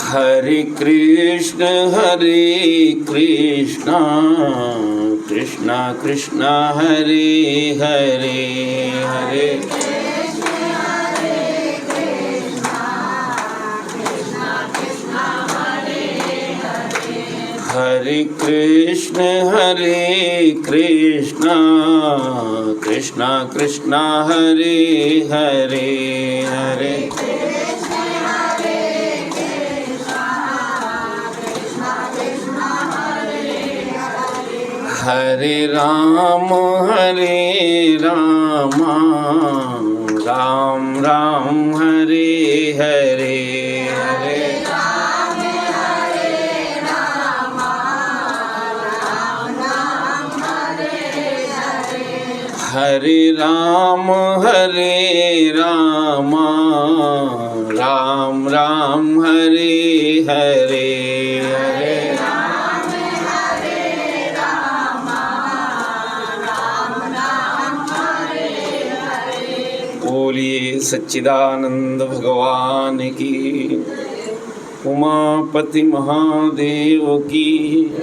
हरे कृष्ण कृष्ण कृष्ण हरे हरे, हरे हरे कृष्ण कृष्ण कृष्ण हरे हरे, हरे हरे राम राम राम हरे हरे, हरे हरे राम राम राम हरे हरे, हरे बोलिए सच्चिदानंद भगवान की, उमापति महादेव की,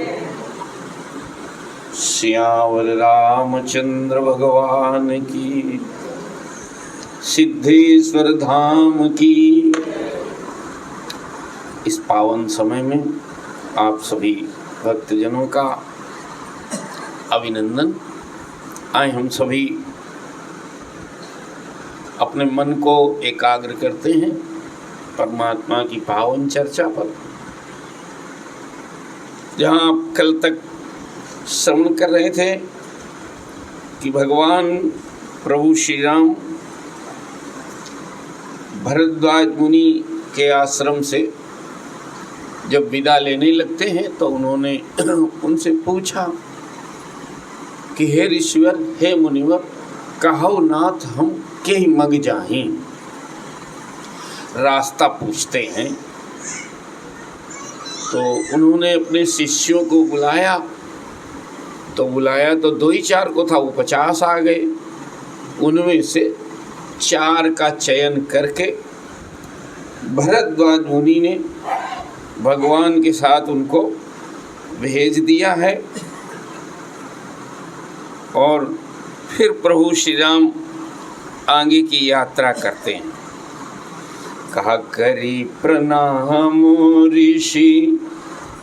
श्यावर रामचंद्र भगवान की, सिद्धेश्वर धाम की। इस पावन समय में आप सभी भक्तजनों का अभिनंदन। आए हम सभी अपने मन को एकाग्र करते हैं परमात्मा की पावन चर्चा पर। जहाँ आप कल तक श्रवण कर रहे थे कि भगवान प्रभु श्री राम भरद्वाज मुनि के आश्रम से जब विदा लेने लगते हैं तो उन्होंने उनसे पूछा कि हे ऋषिवर, हे मुनिवर, कहौ नाथ हम के मग जाहीं। रास्ता पूछते हैं। तो उन्होंने अपने शिष्यों को बुलाया तो 2 ही 4 को था, वो 50 आ गए। उनमें से 4 का चयन करके भरद्वाज मुनि ने भगवान के साथ उनको भेज दिया है। और फिर प्रभु श्री राम आगे की यात्रा करते हैं। कहा करी प्रणाम ऋषि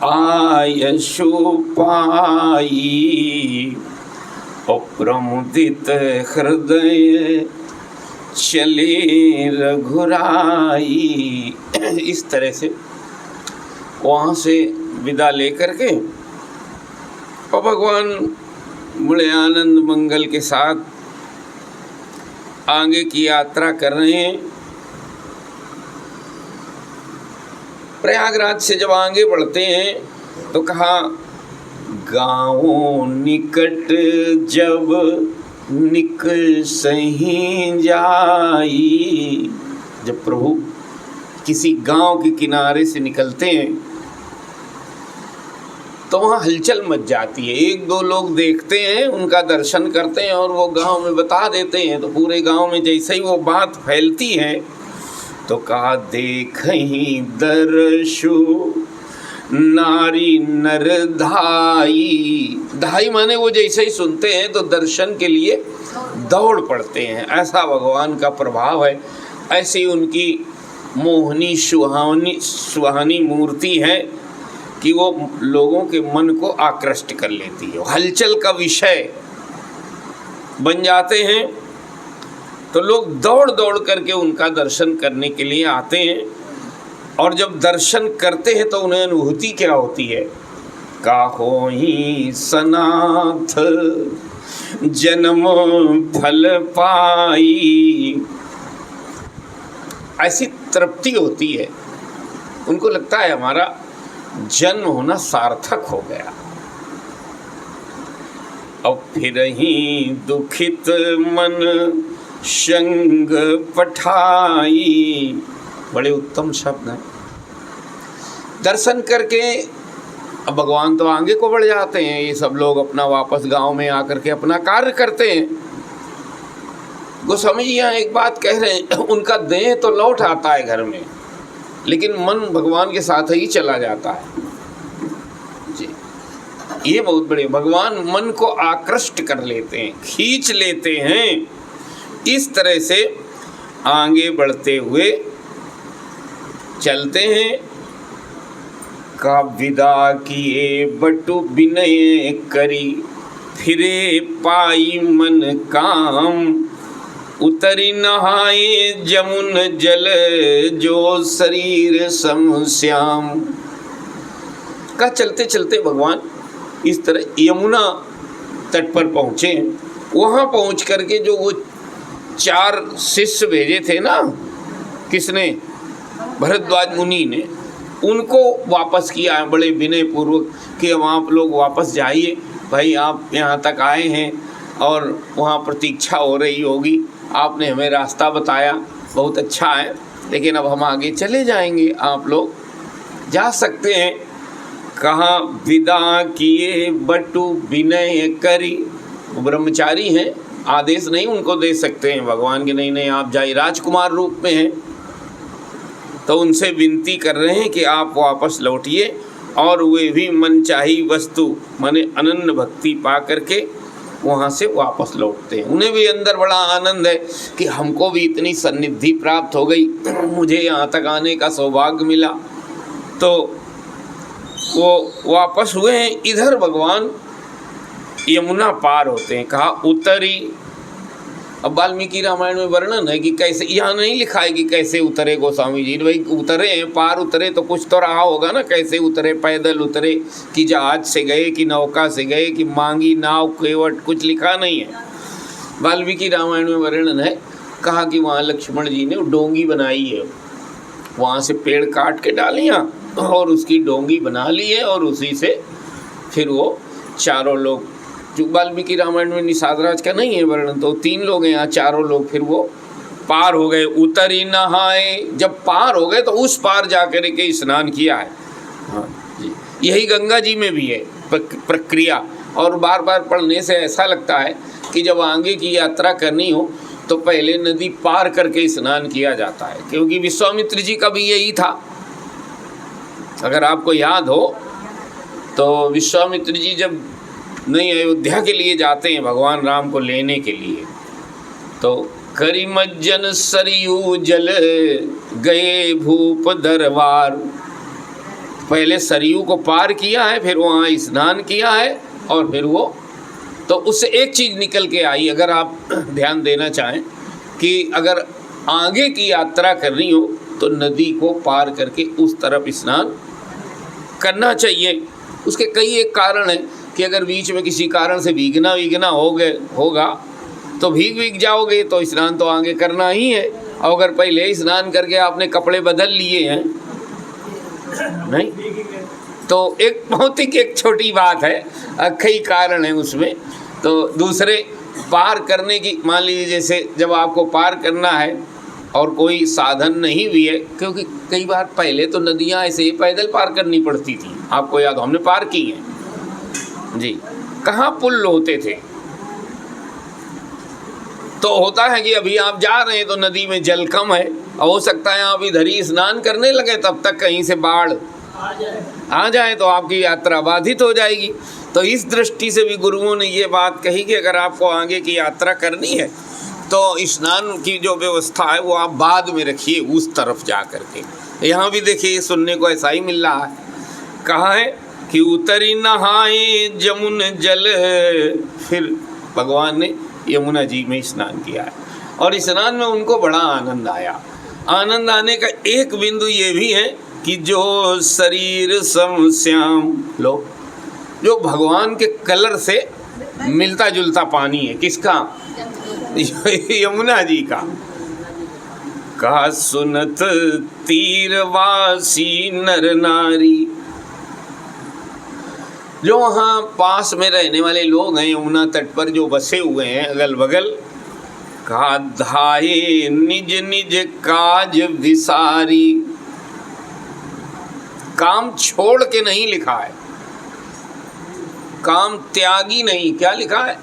आयशु पाई, अप्रमुदित हृदय चले रघुराई। इस तरह से वहाँ से विदा लेकर के और भगवान बड़े आनंद मंगल के साथ आगे की यात्रा कर रहे हैं। प्रयागराज से जब आगे बढ़ते हैं तो कहा गाँव निकट जब निकसहीं जाई। जब प्रभु किसी गांव के किनारे से निकलते हैं तो वहाँ हलचल मच जाती है। 1-2 लोग देखते हैं, उनका दर्शन करते हैं और वो गांव में बता देते हैं। तो पूरे गांव में जैसे ही वो बात फैलती है तो कहा देखहीं दर्शु नारी नर धाई। धाई माने वो जैसे ही सुनते हैं तो दर्शन के लिए दौड़ पड़ते हैं। ऐसा भगवान का प्रभाव है। ऐसी उनकी मोहनी सुहानी मूर्ति है कि वो लोगों के मन को आकृष्ट कर लेती है। हलचल का विषय बन जाते हैं तो लोग दौड़ दौड़ करके उनका दर्शन करने के लिए आते हैं। और जब दर्शन करते हैं तो उन्हें अनुभूति क्या होती है? काहोही सनाथ जन्म फल पाई। ऐसी तृप्ति होती है, उनको लगता है हमारा जन्म होना सार्थक हो गया। अब फिर ही दुखित मन संग पठाई। बड़े उत्तम शब्द हैं। दर्शन करके अब भगवान तो आगे को बढ़ जाते हैं। ये सब लोग अपना वापस गांव में आकर के अपना कार्य करते हैं। गोस्वामी जी यहाँ एक बात कह रहे हैं, उनका देह तो लौट आता है घर में, लेकिन मन भगवान के साथ ही चला जाता है जी। ये बहुत बड़े भगवान मन को आकृष्ट कर लेते हैं, खींच लेते हैं। इस तरह से आगे बढ़ते हुए चलते हैं। का विदा किए बटु विनय करी, फिरे पाई मन काम, उतरी नहाए जमुन जल, जो शरीर सम श्याम। का चलते चलते भगवान इस तरह यमुना तट पर पहुँचे। वहाँ पहुँच करके जो वो 4 शिष्य भेजे थे ना, किसने? भरद्वाज मुनि ने, उनको वापस किया है बड़े विनय पूर्वक कि अब आप लोग वापस जाइए भाई, आप यहाँ तक आए हैं और वहाँ प्रतीक्षा हो रही होगी, आपने हमें रास्ता बताया, बहुत अच्छा है, लेकिन अब हम आगे चले जाएंगे, आप लोग जा सकते हैं। कहाँ विदा किए बटु विनय करी, ब्रह्मचारी हैं, आदेश नहीं उनको दे सकते हैं भगवान के, नहीं आप जाइए, राजकुमार रूप में हैं, तो उनसे विनती कर रहे हैं कि आप वापस लौटिए। और वे भी मनचाही वस्तु माने अनन्य भक्ति पा करके वहाँ से वापस लौटते हैं। उन्हें भी अंदर बड़ा आनंद है कि हमको भी इतनी सन्निधि प्राप्त हो गई, मुझे यहाँ तक आने का सौभाग्य मिला। तो वो वापस हुए हैं। इधर भगवान यमुना पार होते हैं। कहा उतरी। अब वाल्मीकि रामायण में वर्णन है कि कैसे, यहाँ नहीं लिखा है कि कैसे उतरे गोस्वामी जी, भाई उतरे हैं, पार उतरे तो कुछ तो रहा होगा ना, कैसे उतरे, पैदल उतरे कि जहाज से गए कि नौका से गए कि मांगी नाव केवट, कुछ लिखा नहीं है। वाल्मीकि रामायण में वर्णन है, कहा कि वहाँ लक्ष्मण जी ने डोंगी बनाई है, वहाँ से पेड़ काट के डालियाँ और उसकी डोंगी बना ली है, और उसी से फिर वो चारों लोग, जो वाल्मीकि रामायण में निषाद राज का नहीं है वर्णन, तो 3 लोग हैं, यहाँ चारों लोग फिर वो पार हो गए। उतरी नहाए, जब पार हो गए तो उस पार जा कर के स्नान किया है। हाँ जी, यही गंगा जी में भी है प्रक्रिया। और बार बार पढ़ने से ऐसा लगता है कि जब आगे की यात्रा करनी हो तो पहले नदी पार करके स्नान किया जाता है, क्योंकि विश्वामित्र जी का भी यही था। अगर आपको याद हो तो विश्वामित्र जी जब नई अयोध्या के लिए जाते हैं भगवान राम को लेने के लिए, तो करिमज्जन सरयू जल गए भूप दरबार, पहले सरयू को पार किया है, फिर वहाँ स्नान किया है, और फिर वो तो उससे एक चीज़ निकल के आई, अगर आप ध्यान देना चाहें कि अगर आगे की यात्रा करनी हो तो नदी को पार करके उस तरफ स्नान करना चाहिए। उसके कई एक कारण हैं कि अगर बीच में किसी कारण से भीगना होगा तो भीग जाओगे तो स्नान तो आगे करना ही है। और अगर पहले स्नान करके आपने कपड़े बदल लिए हैं नहीं, तो एक बहुत ही एक छोटी बात है, कई कारण है उसमें। तो दूसरे पार करने की, मान लीजिए जैसे जब आपको पार करना है और कोई साधन नहीं भी है, क्योंकि कई बार पहले तो नदियाँ ऐसे ही पैदल पार करनी पड़ती थी, आपको याद हो, हमने पार की हैं जी। कहाँ पुल होते थे, तो होता है कि अभी आप जा रहे हैं तो नदी में जल कम है, और हो सकता है आप इधर ही स्नान करने लगे तब तक कहीं से बाढ़ आ जाए तो आपकी यात्रा बाधित हो जाएगी। तो इस दृष्टि से भी गुरुओं ने ये बात कही कि अगर आपको आगे की यात्रा करनी है तो स्नान की जो व्यवस्था है वो आप बाद में रखिए उस तरफ जा कर के। यहाँ भी देखिए सुनने को ऐसा ही मिल रहा है। कहाँ है कि उतरी नहाए जमुन जल, फिर भगवान ने यमुना जी में स्नान किया है, और स्नान में उनको बड़ा आनंद आया। आनंद आने का एक बिंदु ये भी है कि जो शरीर सम श्याम, लो जो भगवान के कलर से मिलता जुलता पानी है, किसका? यमुना जी का। कहा सुनत तीरवासी नर नारी, जो वहाँ पास में रहने वाले लोग हैं यमुना तट पर जो बसे हुए हैं अगल बगल, कहा धाये निज निज काज विसारी, काम छोड़ के नहीं लिखा है, काम त्यागी नहीं, क्या लिखा है?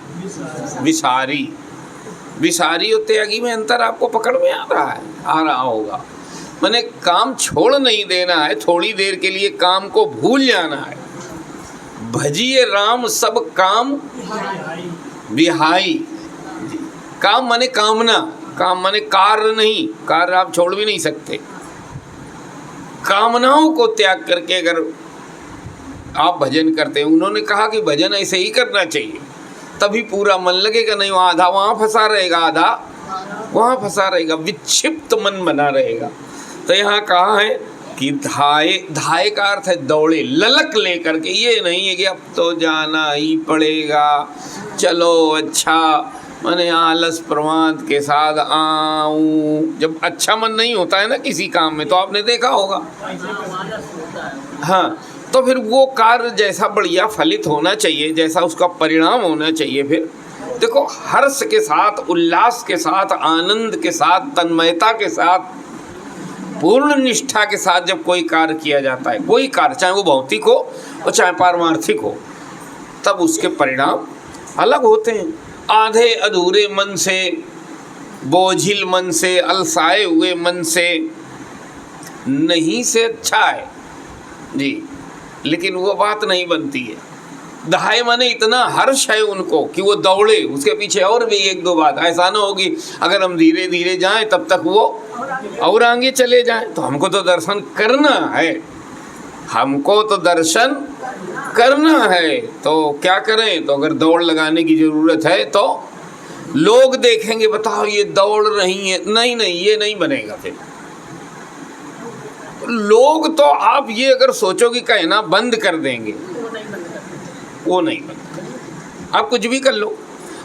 विसारी। विसारी और त्यागी में अंतर आपको पकड़ में आ रहा होगा। माने काम छोड़ नहीं देना है, थोड़ी देर के लिए काम को भूल जाना है। भजिए राम सब काम विहाई। काम माने कामना, काम माने कार्य नहीं, कार्य आप छोड़ भी नहीं सकते। कामनाओं को त्याग करके अगर आप भजन करते हैं, उन्होंने कहा कि भजन ऐसे ही करना चाहिए, तभी पूरा मन लगेगा। नहीं आधा वहाँ फंसा रहेगा, आधा वहाँ फंसा रहेगा, विक्षिप्त मन बना रहेगा। तो यहाँ कहा है कि धाये, धाये का अर्थ है दौड़े, ललक लेकर के। ये नहीं है कि अब तो जाना ही पड़ेगा, चलो अच्छा, मैंने आलस प्रमाद के साथ आऊँ। जब अच्छा मन नहीं होता है ना किसी काम में, तो आपने देखा होगा, हाँ, तो फिर वो कार्य जैसा बढ़िया फलित होना चाहिए, जैसा उसका परिणाम होना चाहिए, फिर देखो हर्ष के साथ, उल्लास के साथ, आनंद के साथ, तन्मयता के साथ, पूर्ण निष्ठा के साथ जब कोई कार्य किया जाता है, कोई कार्य, चाहे वो भौतिक हो और चाहे पारमार्थिक हो, तब उसके परिणाम अलग होते हैं। आधे अधूरे मन से, बोझिल मन से, अलसाए हुए मन से नहीं से अच्छा है जी, लेकिन वो बात नहीं बनती है। दहाए माने इतना हर्ष है उनको कि वो दौड़े, उसके पीछे और भी एक दो बात। ऐसा ना होगी अगर हम धीरे धीरे जाएं तब तक वो और आगे चले जाएं। तो हमको तो दर्शन करना है, हमको तो दर्शन करना है, तो क्या करें? तो अगर दौड़ लगाने की ज़रूरत है तो लोग देखेंगे, बताओ ये दौड़ रही है, नहीं नहीं ये नहीं बनेगा। फिर लोग तो आप ये अगर सोचो कि कहना बंद कर देंगे, वो नहीं बनता। आप कुछ भी कर लो,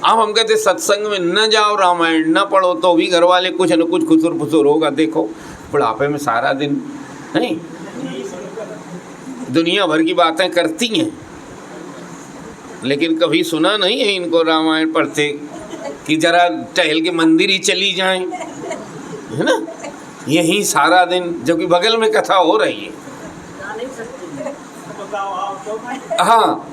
आप हम कहते सत्संग में न जाओ, रामायण न पढ़ो, तो भी घर वाले कुछ न कुछ खुसुर फुसुर होगा। देखो बुढ़ापे में सारा दिन नहीं, दुनिया भर की बातें करती हैं, लेकिन कभी सुना नहीं है इनको रामायण पढ़ते कि जरा टहल के मंदिर ही चली जाएं, है ना? यही सारा दिन, जबकि बगल में कथा हो रही है। हाँ,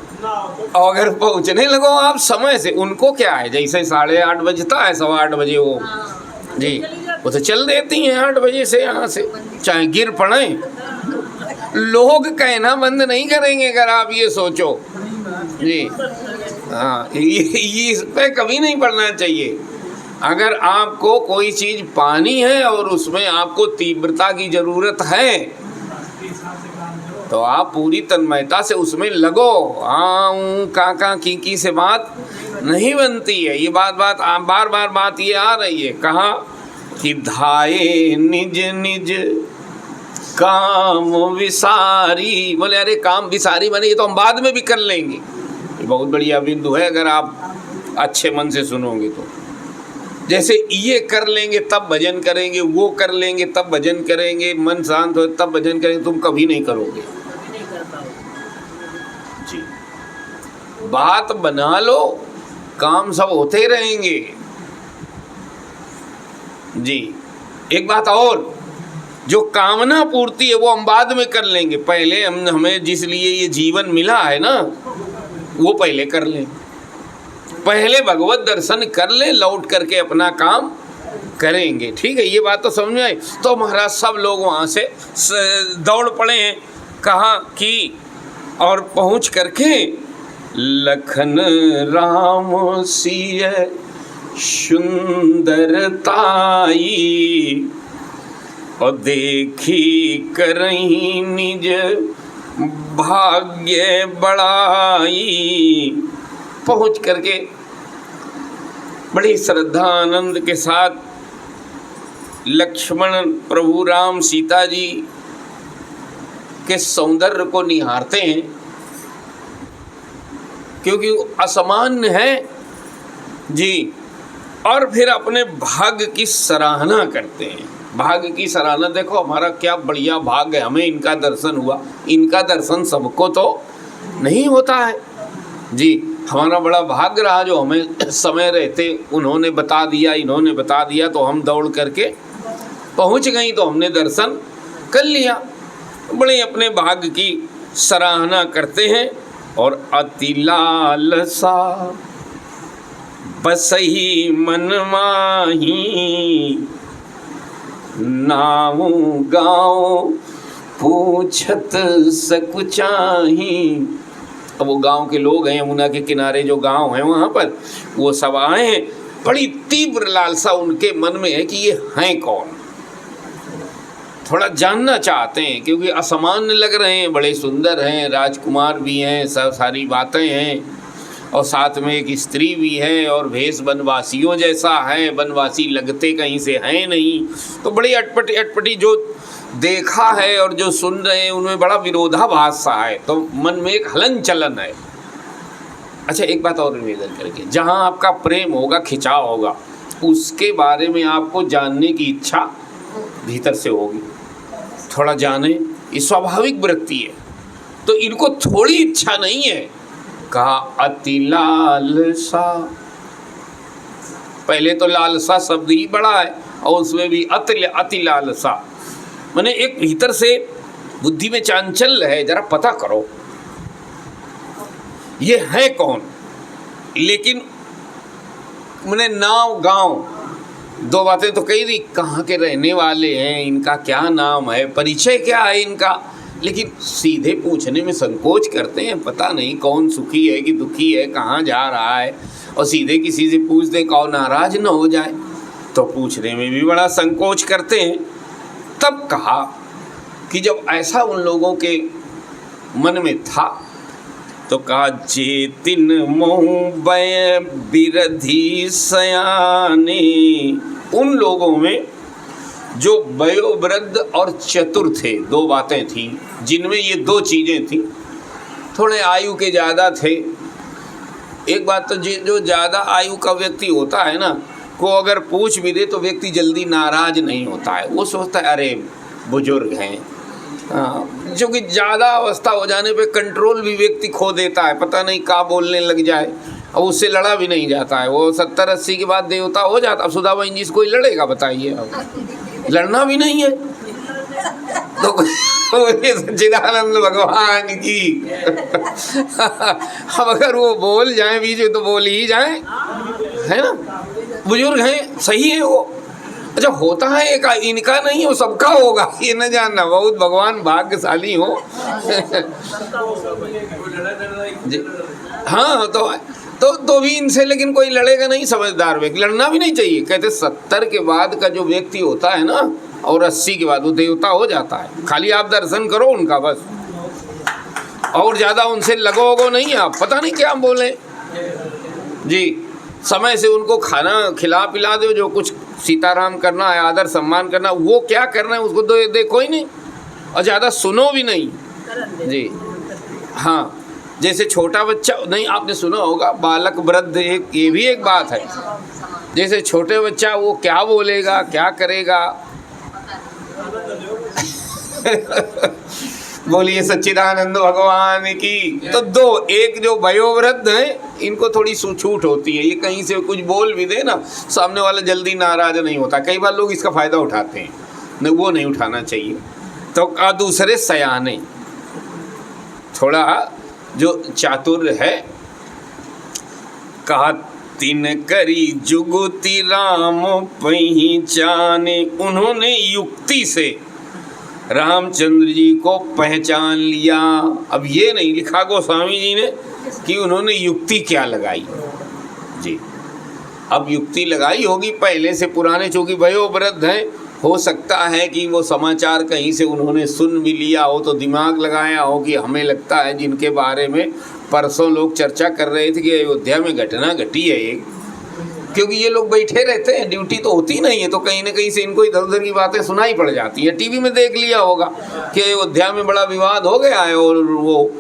और अगर पहुँचने लगो आप समय से, उनको क्या है, जैसे 8:30 बजता है, 8:15 बजे वो जी, वो तो चल देती हैं 8 बजे से यहाँ से, चाहे गिर पड़े। लोग कहना बंद नहीं करेंगे अगर आप ये सोचो जी। हाँ, ये इस पे कभी नहीं पड़ना चाहिए। अगर आपको कोई चीज़ पानी है और उसमें आपको तीव्रता की ज़रूरत है, तो आप पूरी तन्मयता से उसमें लगो। आऊँ काका की से बात नहीं बनती है। ये बार बार बात ये आ रही है, कहा कि धाये निज निज काम विसारी। बोले अरे काम विसारी माने ये तो हम बाद में भी कर लेंगे। ये बहुत बढ़िया बिंदु है, अगर आप अच्छे मन से सुनोगे तो। जैसे ये कर लेंगे तब भजन करेंगे, वो कर लेंगे तब भजन करेंगे, मन शांत हो तब भजन करेंगे, तुम कभी नहीं करोगे जी। बात बना लो, काम सब होते रहेंगे जी। एक बात और, जो कामना पूर्ति है वो हम बाद में कर लेंगे, पहले हमें जिस लिए ये जीवन मिला है ना, वो पहले कर लें। पहले भगवत दर्शन कर ले, लौट करके अपना काम करेंगे। ठीक है, ये बात तो समझ में आई। तो महाराज सब लोग वहाँ से दौड़ पड़े हैं, कहा कि और पहुँच करके लखन राम सिय सुंदरताई, और देखी करही निज भाग्य बड़ाई। पहुँच करके बड़ी श्रद्धा आनंद के साथ लक्ष्मण, प्रभु राम, सीता जी के सौंदर्य को निहारते हैं, क्योंकि वो असामान्य है जी। और फिर अपने भाग्य की सराहना करते हैं। भाग्य की सराहना, देखो हमारा क्या बढ़िया भाग्य है, हमें इनका दर्शन हुआ। इनका दर्शन सबको तो नहीं होता है जी। हमारा बड़ा भाग्य रहा जो हमें समय रहते उन्होंने बता दिया, इन्होंने बता दिया, तो हम दौड़ करके पहुंच गई, तो हमने दर्शन कर लिया। बड़े अपने भाग्य की सराहना करते हैं। और अति लालसा बसही मन माही, नाऊ गाँव पूछत सकुचाही। अब वो गांव के लोग हैं, यमुना के किनारे जो गांव हैं वहाँ पर, वो सब आए हैं। बड़ी तीव्र लालसा उनके मन में है कि ये हैं कौन, थोड़ा जानना चाहते हैं, क्योंकि असामान्य लग रहे हैं, बड़े सुंदर हैं, राजकुमार भी हैं, सब सारी बातें हैं, और साथ में एक स्त्री भी है, और भेष वनवासियों जैसा है, वनवासी लगते कहीं से हैं नहीं। तो बड़ी अटपटी अटपटी जो देखा है और जो सुन रहे हैं उनमें बड़ा विरोधाभास सा है, तो मन में एक हलन चलन है। अच्छा, एक बात और निवेदन करके, जहाँ आपका प्रेम होगा, खिंचाव होगा, उसके बारे में आपको जानने की इच्छा भीतर से होगी, थोड़ा जाने, ये स्वाभाविक वृत्ति है। तो इनको थोड़ी इच्छा नहीं है, कहा अति लालसा। पहले तो लालसा शब्द ही बड़ा है, और उसमें भी अति लालसा, माने एक भीतर से बुद्धि में चांचल्य है, जरा पता करो ये है कौन। लेकिन मैंने नाव गांव दो बातें तो कही थी, कहाँ के रहने वाले हैं, इनका क्या नाम है, परिचय क्या है इनका, लेकिन सीधे पूछने में संकोच करते हैं, पता नहीं कौन सुखी है कि दुखी है, कहाँ जा रहा है, और सीधे किसी से पूछ दें कौन नाराज न हो जाए, तो पूछने में भी बड़ा संकोच करते हैं। तब कहा कि जब ऐसा उन लोगों के मन में था, तो कहा जे तिन मोह बय बिरधी सयाने। उन लोगों में जो वयोवृद्ध और चतुर थे, दो बातें थी जिनमें ये दो चीज़ें थी, थोड़े आयु के ज़्यादा थे। एक बात तो जो ज़्यादा आयु का व्यक्ति होता है ना, को अगर पूछ भी दे तो व्यक्ति जल्दी नाराज नहीं होता है, वो सोचता है अरे बुजुर्ग हैं। हाँ, क्योंकि ज़्यादा अवस्था हो जाने पे कंट्रोल भी व्यक्ति खो देता है, पता नहीं क्या बोलने लग जाए, और उससे लड़ा भी नहीं जाता है। वो 70-80 के बाद देवता हो जाता। अब सुधा बहन जी से कोई लड़ेगा बताइए, अब लड़ना भी नहीं है तो सच्चिदानंद भगवान की अब अगर वो बोल जाए बीच में तो बोल ही जाए, है ना, बुजुर्ग हैं, सही है वो। अच्छा, होता है एक इनका नहीं हो, सबका होगा, ये न जानना, बहुत भगवान भाग्यशाली हो हाँ, तो भी इनसे लेकिन कोई लड़ेगा नहीं, समझदार व्यक्ति, लड़ना भी नहीं चाहिए। कहते 70 के बाद का जो व्यक्ति होता है ना, और 80 के बाद वो देवता हो जाता है। खाली आप दर्शन करो उनका बस, और ज़्यादा उनसे लगोगो नहीं आप, पता नहीं क्या बोले जी। समय से उनको खाना खिला पिला दो, जो कुछ सीताराम करना है, आदर सम्मान करना, वो क्या करना है उसको तो देखो ही नहीं, और ज़्यादा सुनो भी नहीं जी। हाँ, जैसे छोटा बच्चा, नहीं आपने सुना होगा, बालक वृद्ध, एक ये भी एक बात है। जैसे छोटे बच्चा वो क्या बोलेगा, क्या करेगा बोलिए सच्चिदानंद भगवान की। तो दो, एक जो वयोवृद्ध हैं, इनको थोड़ी छूट होती है, ये कहीं से कुछ बोल भी दे ना, सामने वाला जल्दी नाराज नहीं होता। कई बार लोग इसका फ़ायदा उठाते हैं, नहीं, वो नहीं उठाना चाहिए। तो कहा दूसरे सयाने, थोड़ा जो चातुर्य है, कहा तिन करी जुगुति राम पहचाने। उन्होंने युक्ति से रामचंद्र जी को पहचान लिया। अब ये नहीं लिखा गोस्वामी जी ने कि उन्होंने युक्ति क्या लगाई जी। अब युक्ति लगाई होगी पहले से, पुराने चूँकि वयोवृद्ध हैं, हो सकता है कि वो समाचार कहीं से उन्होंने सुन भी लिया हो, तो दिमाग लगाया हो कि हमें लगता है जिनके बारे में परसों लोग चर्चा कर रहे थे कि अयोध्या में घटना घटी है एक, क्योंकि ये लोग बैठे रहते हैं, ड्यूटी तो होती नहीं है, तो कहीं ना कहीं से इनको इधर उधर की बातें सुनाई पड़ जाती हैं। टीवी में देख लिया होगा कि अयोध्या में बड़ा विवाद हो गया है, और वो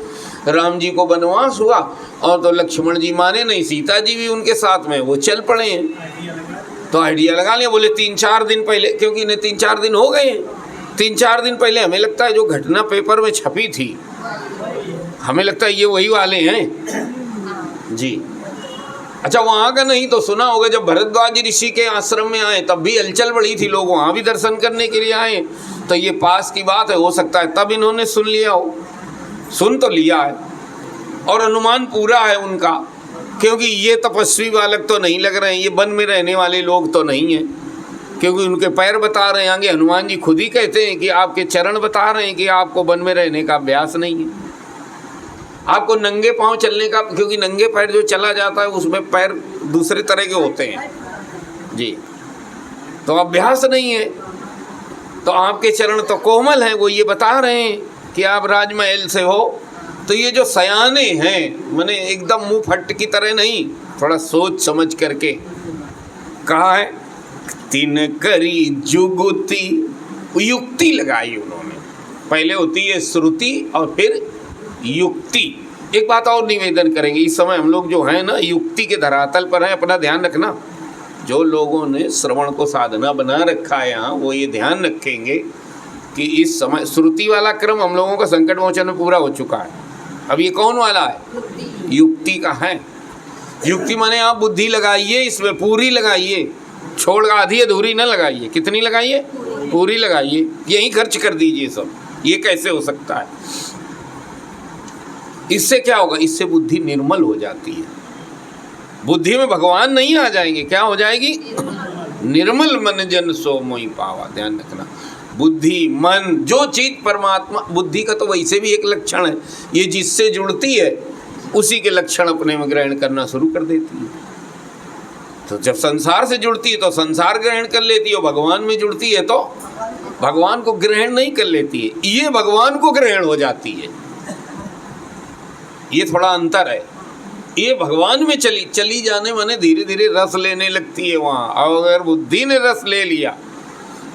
राम जी को वनवास हुआ, और तो लक्ष्मण जी माने नहीं, सीता जी भी उनके साथ में, वो चल पड़े हैं। तो आइडिया लगा लिया, बोले 3-4 दिन पहले, क्योंकि इन्हें 3-4 दिन हो गए हैं, 3-4 दिन पहले हमें लगता है जो घटना पेपर में छपी थी, हमें लगता है ये वही वाले हैं जी। अच्छा, वहाँ का नहीं तो सुना होगा, जब भरद्वाज ऋषि के आश्रम में आए तब भी हलचल बढ़ी थी, लोग वहाँ भी दर्शन करने के लिए आए, तो ये पास की बात है, हो सकता है तब इन्होंने सुन लिया हो, सुन तो लिया है, और अनुमान पूरा है उनका, क्योंकि ये तपस्वी बालक तो नहीं लग रहे हैं, ये वन में रहने वाले लोग तो नहीं हैं, क्योंकि उनके पैर बता रहे हैं। आगे हनुमान जी खुद ही कहते हैं कि आपके चरण बता रहे हैं कि आपको वन में रहने का अभ्यास नहीं है, आपको नंगे पांव चलने का, क्योंकि नंगे पैर जो चला जाता है उसमें पैर दूसरे तरह के होते हैं जी, तो अभ्यास नहीं है। तो आपके चरण तो कोमल हैं, वो ये बता रहे हैं कि आप राजमहल से हो। तो ये जो सयाने हैं, मैंने एकदम मुंह फट की तरह नहीं, थोड़ा सोच समझ करके कहा है। तिन करी जुगुती, युक्ति लगाई उन्होंने। पहले होती है श्रुति और फिर युक्ति। एक बात और निवेदन करेंगे, इस समय हम लोग जो हैं ना युक्ति के धरातल पर हैं, अपना ध्यान रखना। जो लोगों ने श्रवण को साधना बना रखा है यहाँ, वो ये ध्यान रखेंगे कि इस समय श्रुति वाला क्रम हम लोगों का संकट मोचन में पूरा हो चुका है। अब ये कौन वाला है? युक्ति का है। युक्ति माने आप बुद्धि लगाइए, इसमें पूरी लगाइए, छोड़ आधी अधूरी न लगाइए। कितनी लगाइए? पूरी लगाइए, यही खर्च कर दीजिए सब। ये कैसे हो सकता है? इससे क्या होगा? इससे बुद्धि निर्मल हो जाती है। बुद्धि में भगवान नहीं आ जाएंगे, क्या हो जाएगी? निर्मल मन जन सो मोहि पावा। ध्यान रखना, बुद्धि मन जो चीज परमात्मा, बुद्धि का तो वैसे भी एक लक्षण है, ये जिससे जुड़ती है उसी के लक्षण अपने में ग्रहण करना शुरू कर देती है। तो जब संसार से जुड़ती है तो संसार ग्रहण कर लेती है, और भगवान में जुड़ती है तो भगवान को ग्रहण नहीं कर लेती है, ये भगवान को ग्रहण हो जाती है। ये थोड़ा अंतर है। ये भगवान में चली जाने माने धीरे धीरे रस लेने लगती है वहाँ। और अगर बुद्धि ने रस ले लिया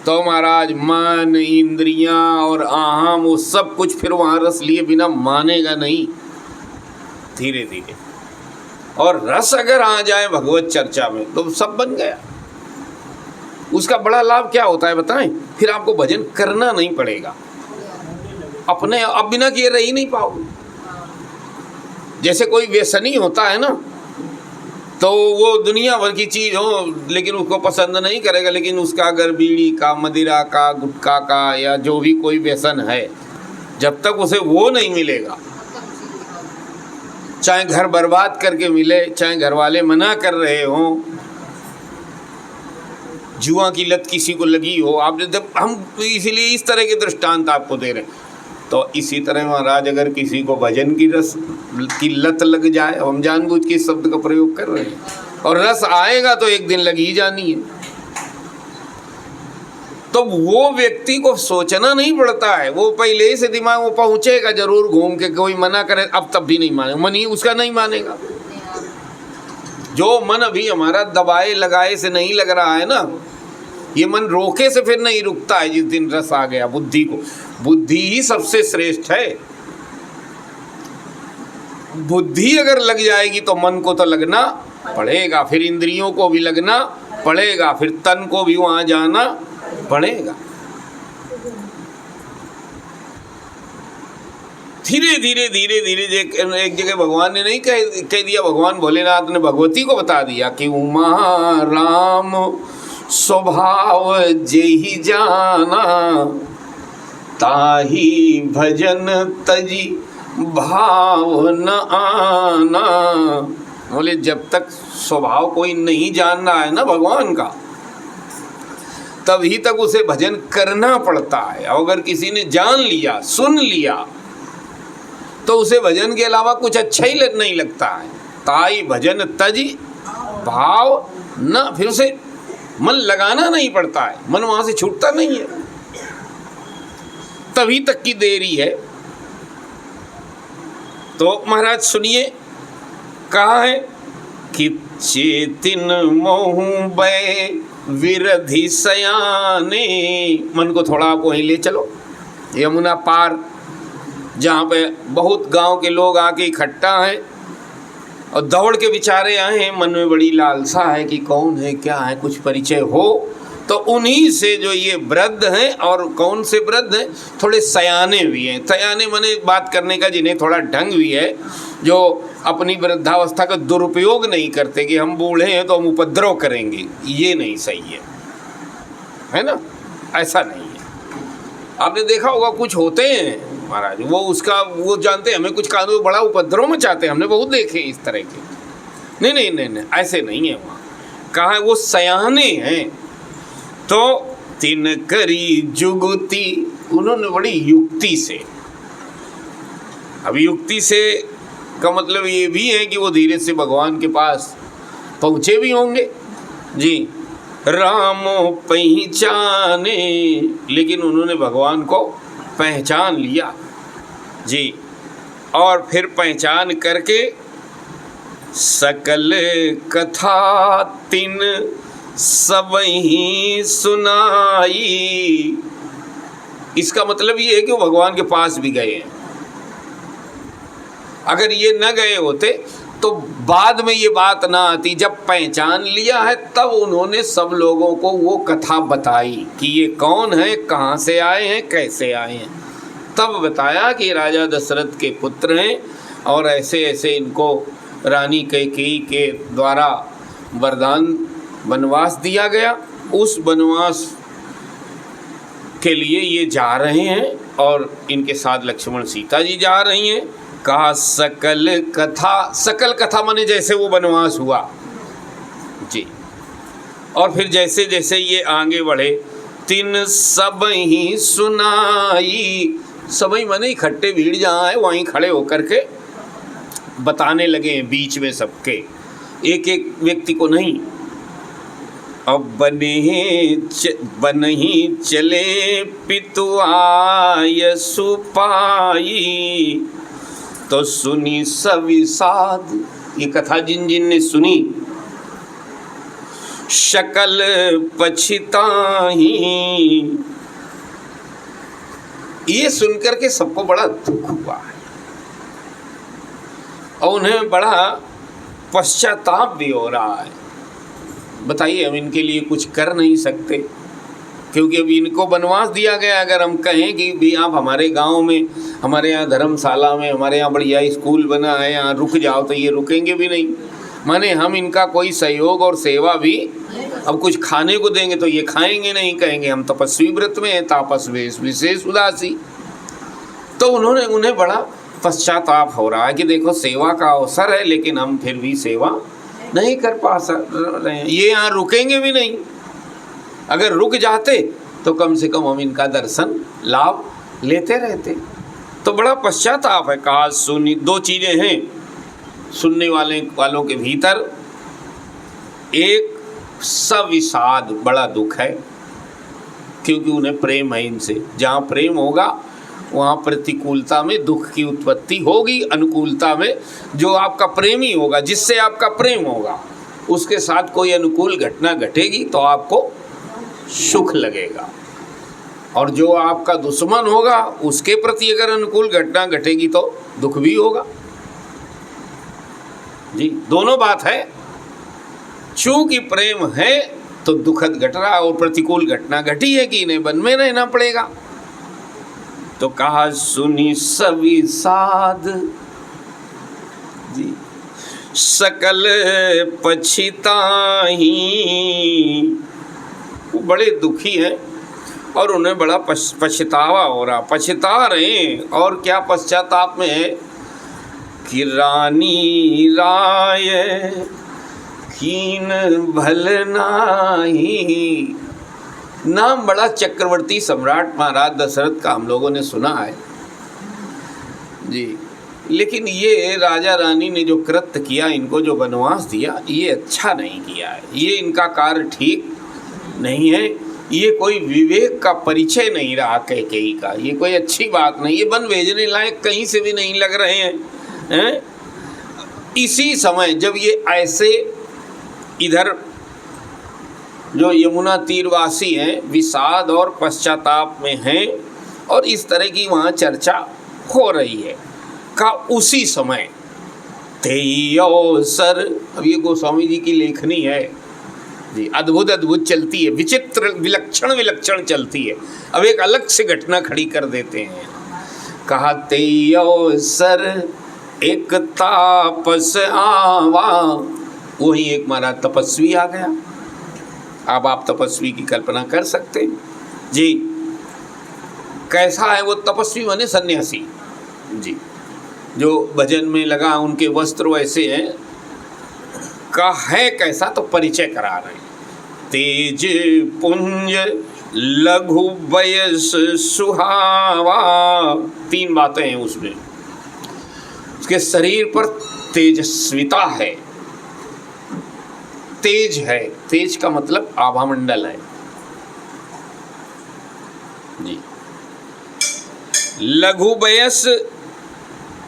तो महाराज मन, इंद्रियां और आहाम, वो सब कुछ फिर वहाँ रस लिए बिना मानेगा नहीं, धीरे धीरे। और रस अगर आ जाए भगवत चर्चा में तो सब बन गया। उसका बड़ा लाभ क्या होता है बताएं? फिर आपको भजन करना नहीं पड़ेगा, अपने अब बिना किए रह ही नहीं पाओगे। जैसे कोई व्यसनी होता है ना, तो वो दुनिया भर की चीज़ हो लेकिन उसको पसंद नहीं करेगा, लेकिन उसका अगर बीड़ी का, मदिरा का, गुटखा का या जो भी कोई व्यसन है, जब तक उसे वो नहीं मिलेगा, चाहे घर बर्बाद करके मिले, चाहे घर वाले मना कर रहे हों, जुआ की लत किसी को लगी हो, आप जब हम इसीलिए इस तरह के दृष्टांत आपको दे रहे हैं। तो इसी तरह महाराज अगर किसी को भजन की रस की लत लग जाए, हम जानबूझ के इस शब्द का प्रयोग कर रहे हैं, और रस आएगा तो एक दिन लग ही जानी है, तो वो व्यक्ति को सोचना नहीं पड़ता है। वो पहले से दिमाग में पहुंचेगा जरूर, घूम के कोई मना करे अब तब भी नहीं मानेगा, मन ही उसका नहीं मानेगा। जो मन अभी हमारा दबाए लगाए से नहीं लग रहा है ना, ये मन रोके से फिर नहीं रुकता है। जिस दिन रस आ गया बुद्धि को, बुद्धि ही सबसे श्रेष्ठ है। बुद्धि अगर लग जाएगी तो मन को तो लगना पड़ेगा, फिर इंद्रियों को भी लगना पड़ेगा, फिर तन को भी वहां जाना पड़ेगा। धीरे धीरे धीरे धीरे एक जगह भगवान ने नहीं कह दिया, भगवान भोलेनाथ ने भगवती को बता दिया कि उमा राम स्वभाव जेहि जाना, ताहि भजन तजी भाव न आना। बोले जब तक स्वभाव कोई नहीं जान रहा है ना भगवान का, तभी तक उसे भजन करना पड़ता है। अगर किसी ने जान लिया, सुन लिया, तो उसे भजन के अलावा कुछ अच्छा ही नहीं लगता है। ताई भजन तजी भाव न, फिर उसे मन लगाना नहीं पड़ता है, मन वहां से छूटता नहीं है, तभी तक की देरी है। तो महाराज सुनिए, कहा है कि चेतिन मोहु बै विरधि सयाने। मन को थोड़ा आप वहीं ले चलो, यमुना पार, जहाँ पे बहुत गांव के लोग आके इकट्ठा हैं और दौड़ के बेचारे आए हैं, मन में बड़ी लालसा है कि कौन है, क्या है, कुछ परिचय हो। तो उन्हीं से जो ये वृद्ध हैं, और कौन से वृद्ध हैं, थोड़े सयाने भी हैं। सयाने माने बात करने का जिन्हें थोड़ा ढंग भी है, जो अपनी वृद्धावस्था का दुरुपयोग नहीं करते कि हम बूढ़े हैं तो हम उपद्रव करेंगे, ये नहीं सही है ना, ऐसा नहीं है। आपने देखा होगा कुछ होते हैं महाराज, वो उसका वो जानते हैं हमें कुछ कानून बड़ा उपद्रव में चाहते हैं, हमने बहुत देखे इस तरह के। नहीं नहीं नहीं नहीं, ऐसे नहीं है। वहाँ कहा है वो सयाने हैं, तो तिन करी जुगुती, उन्होंने बड़ी युक्ति से, अब युक्ति से का मतलब ये भी है कि वो धीरे से भगवान के पास पहुँचे भी होंगे जी। रामो पहचाने, लेकिन उन्होंने भगवान को पहचान लिया जी, और फिर पहचान करके सकल कथा तिन सब ही सुनाई। इसका मतलब ये है कि वो भगवान के पास भी गए हैं। अगर ये न गए होते तो बाद में ये बात ना आती। जब पहचान लिया है तब उन्होंने सब लोगों को वो कथा बताई कि ये कौन है, कहाँ से आए हैं, कैसे आए हैं। तब बताया कि राजा दशरथ के पुत्र हैं और ऐसे ऐसे इनको रानी कैकेयी के द्वारा वरदान वनवास दिया गया, उस वनवास के लिए ये जा रहे हैं और इनके साथ लक्ष्मण सीता जी जा रही हैं। कहा सकल कथा, सकल कथा माने जैसे वो वनवास हुआ जी। और फिर जैसे जैसे ये आगे बढ़े, तिन सब ही सुनाई, सबई माने इकट्ठे भीड़ जहाँ है वहीं खड़े होकर के बताने लगे हैं बीच में सबके, एक एक व्यक्ति को नहीं। अब बनही चले पितुआय सुपाई, तो सुनी सविसाद, ये कथा जिन जिन ने सुनी शकल पछिताही, ये सुनकर के सबको बड़ा दुख हुआ है और उन्हें बड़ा पश्चाताप भी हो रहा है। बताइए, हम इनके लिए कुछ कर नहीं सकते क्योंकि अभी इनको वनवास दिया गया। अगर हम कहें कि भी आप हमारे गांव में, हमारे यहाँ धर्मशाला में, हमारे यहाँ बढ़िया स्कूल बना है, यहाँ रुक जाओ, तो ये रुकेंगे भी नहीं। माने हम इनका कोई सहयोग और सेवा भी, अब कुछ खाने को देंगे तो ये खाएंगे नहीं, कहेंगे हम तपस्वी व्रत में हैं, तापस वेश विशेष उदासी। तो उन्हें बड़ा पश्चाताप हो रहा है कि देखो सेवा का अवसर है लेकिन हम फिर भी सेवा नहीं कर पा रहे हैं, ये यहाँ रुकेंगे भी नहीं। अगर रुक जाते तो कम से कम हम इनका दर्शन लाभ लेते रहते। तो बड़ा पश्चाताप है। कहा सुनी, दो चीज़ें हैं सुनने वालों के भीतर, एक सविषाद, बड़ा दुख है क्योंकि उन्हें प्रेम है इनसे। जहाँ प्रेम होगा वहाँ प्रतिकूलता में दुख की उत्पत्ति होगी, अनुकूलता में जो आपका प्रेमी होगा, जिससे आपका प्रेम होगा, उसके साथ कोई अनुकूल घटना घटेगी तो आपको सुख लगेगा, और जो आपका दुश्मन होगा उसके प्रति अगर अनुकूल घटना घटेगी तो दुख भी होगा जी। दोनों बात है, चूंकि प्रेम है तो दुखद घटना और प्रतिकूल घटना घटी है कि इन्हें वन में रहना पड़ेगा। तो कहा सुनी सभी साध जी, सकल पछिताही, वो बड़े दुखी हैं और उन्हें बड़ा पछतावा हो रहा, पछता रहे हैं। और क्या पश्चाताप में है कि रानी राय कीन भल नाही, नाम बड़ा चक्रवर्ती सम्राट महाराज दशरथ का हम लोगों ने सुना है जी, लेकिन ये राजा रानी ने जो कृत्य किया, इनको जो वनवास दिया, ये अच्छा नहीं किया है, ये इनका कार्य ठीक नहीं है, ये कोई विवेक का परिचय नहीं रहा कैकेयी का, ये कोई अच्छी बात नहीं, ये वन भेजने लायक कहीं से भी नहीं लग रहे हैं। इसी समय जब ये ऐसे इधर जो यमुना तीरवासी हैं विषाद और पश्चाताप में हैं और इस तरह की वहाँ चर्चा हो रही है का उसी समय तेयोसर, अब ये गोस्वामी जी की लेखनी है जी, अद्भुत अद्भुत चलती है, विचित्र विलक्षण चलती है। अब एक अलग से घटना खड़ी कर देते हैं। कहा तेयोसर एक तापस आवा, वही एक मारा तपस्वी आ गया। अब आप तपस्वी की कल्पना कर सकते हैं जी, कैसा है वो तपस्वी माने सन्यासी जी, जो भजन में लगा, उनके वस्त्र वैसे हैं का है कैसा, तो परिचय करा रहे हैं। तेज पुंज लघु वयस सुहावा। 3 बातें हैं उसमें। उसके शरीर पर तेजस्विता है, तेज है। तेज का मतलब आभामंडल है जी। लघु वयस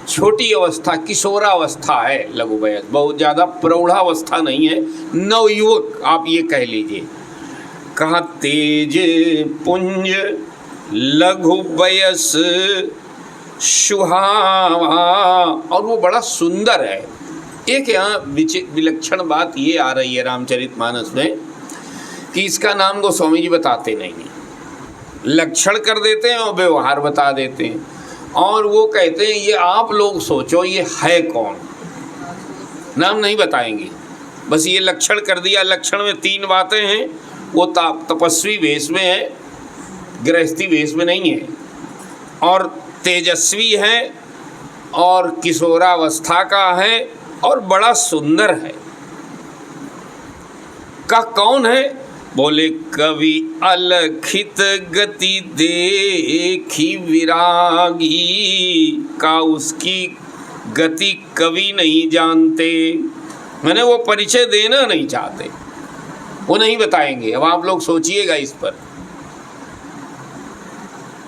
छोटी अवस्था, किशोरावस्था है लघु वयस, बहुत ज्यादा प्रौढ़ावस्था नहीं है, नवयुवक आप ये कह लीजिए। कहा तेज पुंज लघु वयस सुहावा, और वो बड़ा सुंदर है। एक यहाँ विलक्षण बात ये आ रही है रामचरितमानस में कि इसका नाम गोस्वामी जी बताते नहीं, लक्षण कर देते हैं और व्यवहार बता देते हैं, और वो कहते हैं ये आप लोग सोचो ये है कौन, नाम नहीं बताएंगे, बस ये लक्षण कर दिया। लक्षण में 3 बातें हैं, वो तपस्वी वेश में है, गृहस्थी वेश में नहीं है, और तेजस्वी है, और किशोरावस्था का है, और बड़ा सुंदर है। का कौन है? बोले कवि अलखित गति देखी विरागी, का उसकी गति कवि नहीं जानते, मैंने वो परिचय देना नहीं चाहते, वो नहीं बताएंगे। अब आप लोग सोचिएगा इस पर,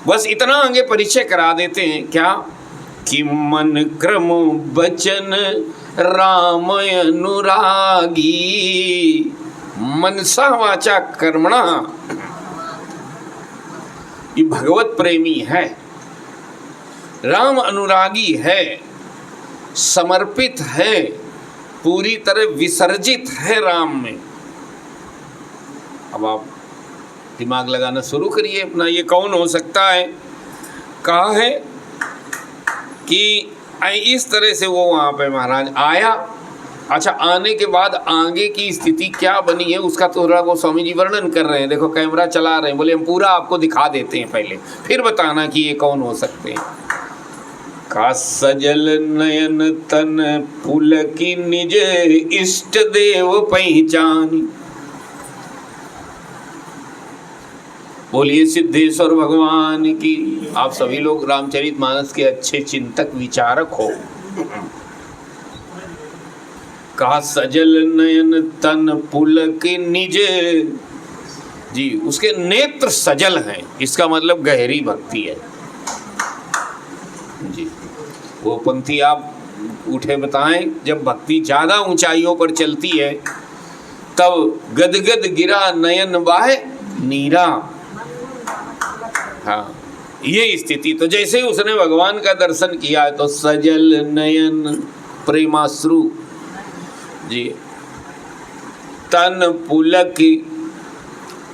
बस इतना आगे परिचय करा देते हैं क्या कि मन क्रम बचन राम अनुरागी, मनसा वाचा कर्मणा, ये भगवत प्रेमी है, राम अनुरागी है, समर्पित है, पूरी तरह विसर्जित है राम में। अब आप दिमाग लगाना शुरू करिए अपना, ये कौन हो सकता है? कहा है कि इस तरह से वो वहाँ पे महाराज आया। अच्छा, आने के बाद आगे की स्थिति क्या बनी है उसका थोड़ा गोस्वामी जी वर्णन कर रहे हैं। देखो कैमरा चला रहे हैं, बोले हम पूरा आपको दिखा देते हैं पहले, फिर बताना कि ये कौन हो सकते हैं। का सजल नयन तन पुलकी निज इष्ट देव पहचानी, बोलिए सिद्धेश्वर भगवान की। आप सभी लोग रामचरितमानस के अच्छे चिंतक विचारक हो। का सजल नयन तन पुलक निज, जी उसके नेत्र सजल हैं, इसका मतलब गहरी भक्ति है जी। वो पंक्ति आप उठे बताएं, जब भक्ति ज़्यादा ऊंचाइयों पर चलती है तब गदगद गिरा नयन बाहे नीरा। हाँ, ये स्थिति। तो जैसे ही उसने भगवान का दर्शन किया तो सजल नयन प्रेमाश्रु जी, तन पुलक,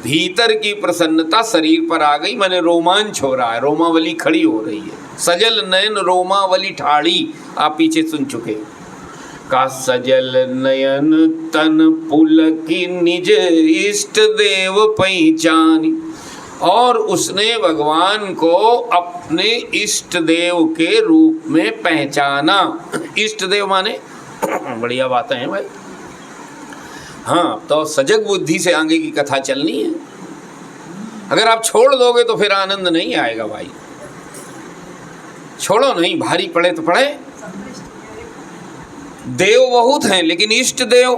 भीतर की प्रसन्नता शरीर पर आ गई, माने रोमांच हो रहा है, रोमावली खड़ी हो रही है। सजल नयन रोमावली ठाड़ी, आप पीछे सुन चुके। का सजल नयन तन पुलकी निज इष्ट देव पहचानी, और उसने भगवान को अपने इष्ट देव के रूप में पहचाना। इष्ट देव माने बढ़िया बातें हैं भाई। हाँ, तो सजग बुद्धि से आगे की कथा चलनी है। अगर आप छोड़ दोगे तो फिर आनंद नहीं आएगा भाई। छोड़ो नहीं, भारी पड़े तो पड़े। देव बहुत हैं लेकिन इष्ट देव,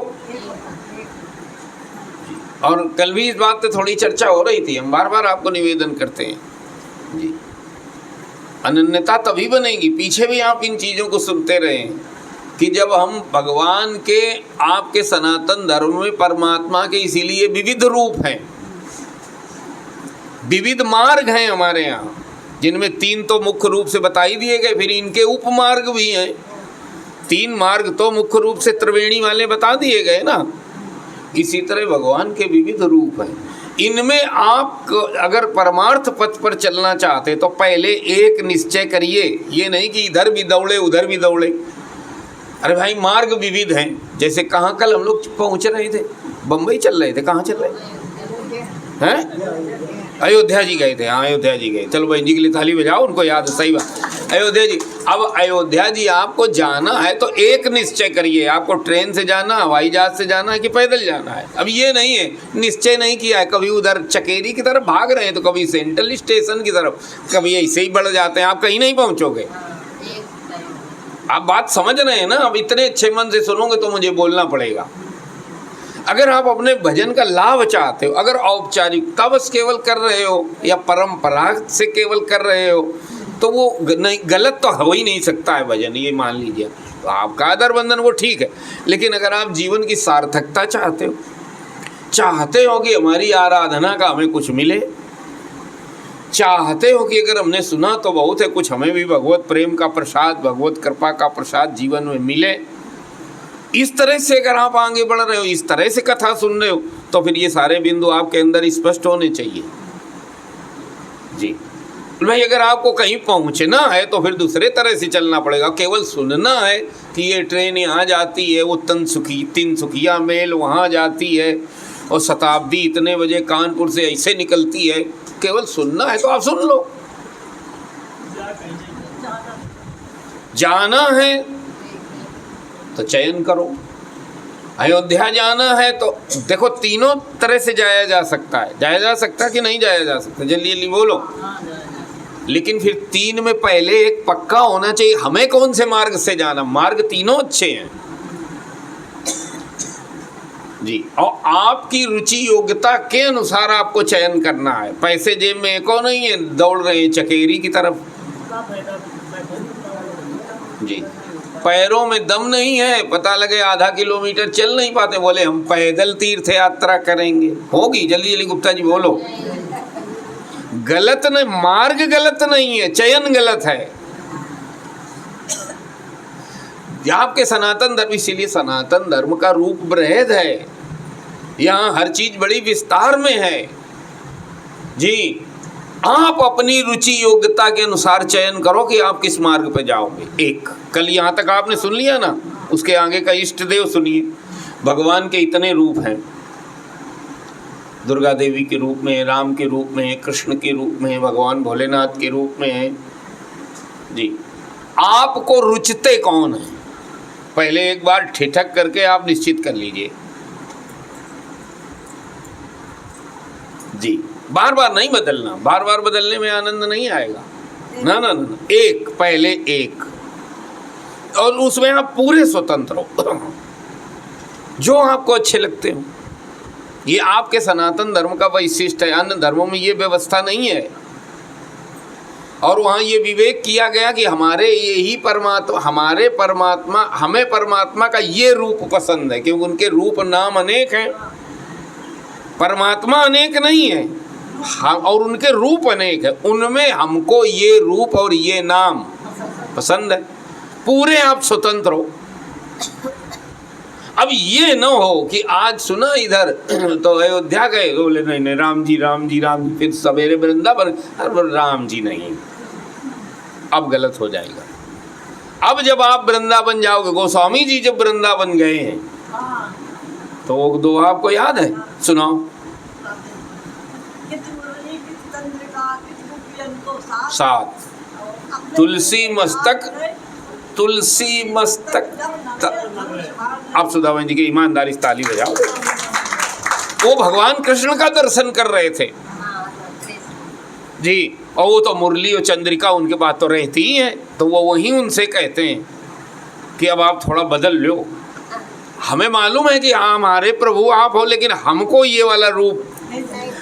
और कल भी इस बात पे थोड़ी चर्चा हो रही थी, हम बार बार आपको निवेदन करते हैं जी। अनन्यता तभी बनेगी, पीछे भी आप इन चीज़ों को सुनते रहे कि जब हम भगवान के, आपके सनातन धर्म में परमात्मा के इसीलिए विविध रूप हैं, विविध मार्ग हैं हमारे यहाँ, जिनमें 3 तो मुख्य रूप से बताई दिए गए, फिर इनके उपमार्ग भी हैं। 3 मार्ग तो मुख्य रूप से त्रिवेणी वाले बता दिए गए ना, इसी तरह भगवान के विविध रूप हैं। इनमें आप अगर परमार्थ पथ पर चलना चाहते तो पहले एक निश्चय करिए, ये नहीं कि इधर भी दौड़े उधर भी दौड़े। अरे भाई मार्ग विविध हैं। जैसे कहाँ कल हम लोग पहुँच रहे थे, बम्बई चल रहे थे, कहाँ चल रहे हैं? अयोध्या जी गए थे। हाँ, अयोध्या जी गए। चलो बहन जी के लिए थाली बजाओ, उनको याद है, सही बात। अयोध्या जी, अब अयोध्या जी आपको जाना है तो एक निश्चय करिए, आपको ट्रेन से जाना, हवाई जहाज से जाना है कि पैदल जाना है। अब ये नहीं है, निश्चय नहीं किया है, कभी उधर चकेरी की तरफ भाग रहे हैं तो कभी सेंट्रल स्टेशन की तरफ, कभी ऐसे ही बढ़ जाते हैं, आप कहीं नहीं पहुंचोगे। आप बात समझ रहे हैं ना? अब इतने अच्छे मन से सुनोगे तो मुझे बोलना पड़ेगा। अगर आप अपने भजन का लाभ चाहते हो, अगर औपचारिकता बस केवल कर रहे हो या परंपरा से केवल कर रहे हो, तो वो नहीं, गलत तो हो ही नहीं सकता है भजन, ये मान लीजिए। तो आपका आदर बंधन वो ठीक है, लेकिन अगर आप जीवन की सार्थकता चाहते हो कि हमारी आराधना का हमें कुछ मिले, चाहते हो कि अगर हमने सुना तो बहुत है, कुछ हमें भी भगवत प्रेम का प्रसाद, भगवत कृपा का प्रसाद जीवन में मिले, इस तरह से अगर आप आगे बढ़ रहे हो, इस तरह से कथा सुन रहे हो, तो फिर ये सारे बिंदु आपके अंदर स्पष्ट होने चाहिए जी। भाई अगर आपको कहीं पहुंचना है तो फिर दूसरे तरह से चलना पड़ेगा। केवल सुनना है कि ये ट्रेन यहाँ जाती है, वो तिनसुकिया मेल वहाँ जाती है, और शताब्दी इतने बजे कानपुर से ऐसे निकलती है, केवल सुनना है तो आप सुन लो। जाना है तो चयन करो। अयोध्या जाना है तो देखो तीनों तरह से जाया जा सकता है। जाया जा सकता है कि नहीं जाया जा सकता? जल्दी जल्दी बोलो। लेकिन फिर तीन में पहले एक पक्का होना चाहिए, हमें कौन से मार्ग से जाना। मार्ग तीनों अच्छे हैं जी, और आपकी रुचि योग्यता के अनुसार आपको चयन करना है। पैसे जेब में एको नहीं है, दौड़ रहे हैं चकेरी की तरफ जी। पैरों में दम नहीं है, पता लगे आधा किलोमीटर चल नहीं पाते, बोले हम पैदल तीर्थ यात्रा करेंगे। होगी? जल्दी जल्दी गुप्ता जी बोलो। गलत नहीं, मार्ग गलत नहीं है, चयन गलत है। आपके सनातन धर्म, इसीलिए सनातन धर्म का रूप बृहद है, यहाँ हर चीज बड़ी विस्तार में है जी। आप अपनी रुचि योग्यता के अनुसार चयन करो कि आप किस मार्ग पे जाओगे। एक कल यहाँ तक आपने सुन लिया ना, उसके आगे का इष्ट देव सुनिए। भगवान के इतने रूप हैं, दुर्गा देवी के रूप में, राम के रूप में, कृष्ण के रूप में, भगवान भोलेनाथ के रूप में है जी। आपको रुचते कौन है, पहले एक बार ठिठक करके आप निश्चित कर लीजिए जी। बार बार नहीं बदलना, बार बार बदलने में आनंद नहीं आएगा। ना ना ना, एक पहले एक, और उसमें आप पूरे स्वतंत्र हो, जो आपको अच्छे लगते हो। ये आपके सनातन धर्म का वैशिष्ट है, अन्य धर्मों में ये व्यवस्था नहीं है। और वहाँ ये विवेक किया गया कि हमारे यही परमात्मा, हमें परमात्मा का ये रूप पसंद है, क्योंकि उनके रूप नाम अनेक हैं, परमात्मा अनेक नहीं है, और उनके रूप अनेक है, उनमें हमको ये रूप और ये नाम पसंद है। पूरे आप स्वतंत्र हो। अब ये न हो कि आज सुना इधर तो अयोध्या गए तो बोले नहीं नहीं राम जी राम जी राम जी, फिर सवेरे वृंदावन राम जी नहीं, अब गलत हो जाएगा। अब जब आप वृंदावन जाओगे, गोस्वामी जी जब वृंदावन गए हैं तो वो दो आपको याद है, सुनाओ। सात तुलसी मस्तक आप सुदामा जी की ईमानदारी से ताली बजाओ। वो भगवान कृष्ण का दर्शन कर रहे थे जी, और वो तो मुरली और चंद्रिका उनके पास तो रहती ही है, तो वो वहीं उनसे कहते हैं कि अब आप थोड़ा बदल लो। हमें मालूम है कि हाँ हमारे प्रभु आप हो, लेकिन हमको ये वाला रूप,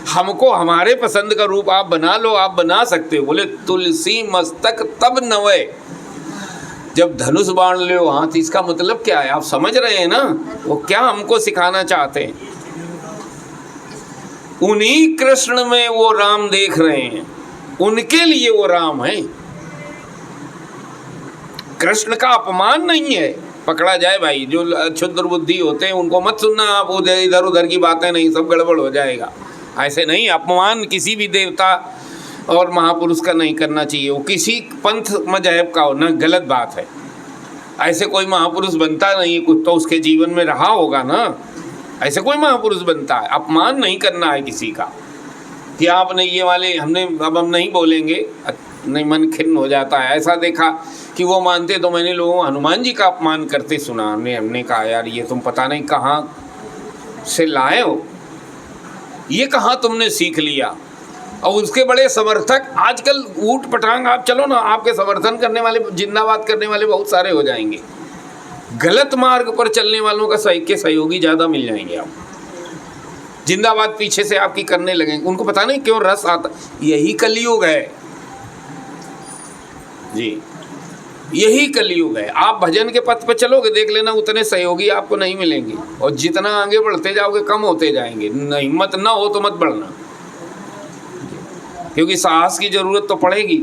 हमको हमारे पसंद का रूप आप बना लो। आप बना सकते हो। बोले तुलसी मस्तक तब नवे, जब धनुष बाण ले हाथ, इसका मतलब क्या है? आप समझ रहे हैं ना वो क्या हमको सिखाना चाहते हैं? उन्हीं कृष्ण में वो राम देख रहे हैं, उनके लिए वो राम है। कृष्ण का अपमान नहीं है, पकड़ा जाए भाई। जो क्षुद्र बुद्धि होते हैं उनको मत सुनना आप, इधर उधर की बातें नहीं, सब गड़बड़ हो जाएगा। ऐसे नहीं, अपमान किसी भी देवता और महापुरुष का नहीं करना चाहिए। वो किसी पंथ मजहब का हो ना, गलत बात है। ऐसे कोई महापुरुष बनता नहीं है, कुछ तो उसके जीवन में रहा होगा ना, ऐसे कोई महापुरुष बनता है। अपमान नहीं करना है किसी का कि आपने ये वाले, हमने अब हम नहीं बोलेंगे, नहीं मन खिन्न हो जाता है। ऐसा देखा कि वो मानते तो मैंने लोगों हनुमान जी का अपमान करते सुना। हमने कहा यार ये तुम पता नहीं कहाँ से लाए हो, ये कहाँ तुमने सीख लिया। और उसके बड़े समर्थक आजकल ऊट पटांग, आप चलो ना, आपके समर्थन करने वाले, जिंदाबाद करने वाले बहुत सारे हो जाएंगे। गलत मार्ग पर चलने वालों का सहयोगी ज़्यादा मिल जाएंगे आप। जिंदाबाद पीछे से आपकी करने लगेंगे, उनको पता नहीं क्यों रस आता। यही कलयुग है जी, यही कलयुग है। आप भजन के पथ पे चलोगे, देख लेना उतने सहयोगी आपको नहीं मिलेंगे, और जितना आगे बढ़ते जाओगे कम होते जाएंगे। हिम्मत ना हो तो मत बढ़ना, क्योंकि साहस की जरूरत तो पड़ेगी।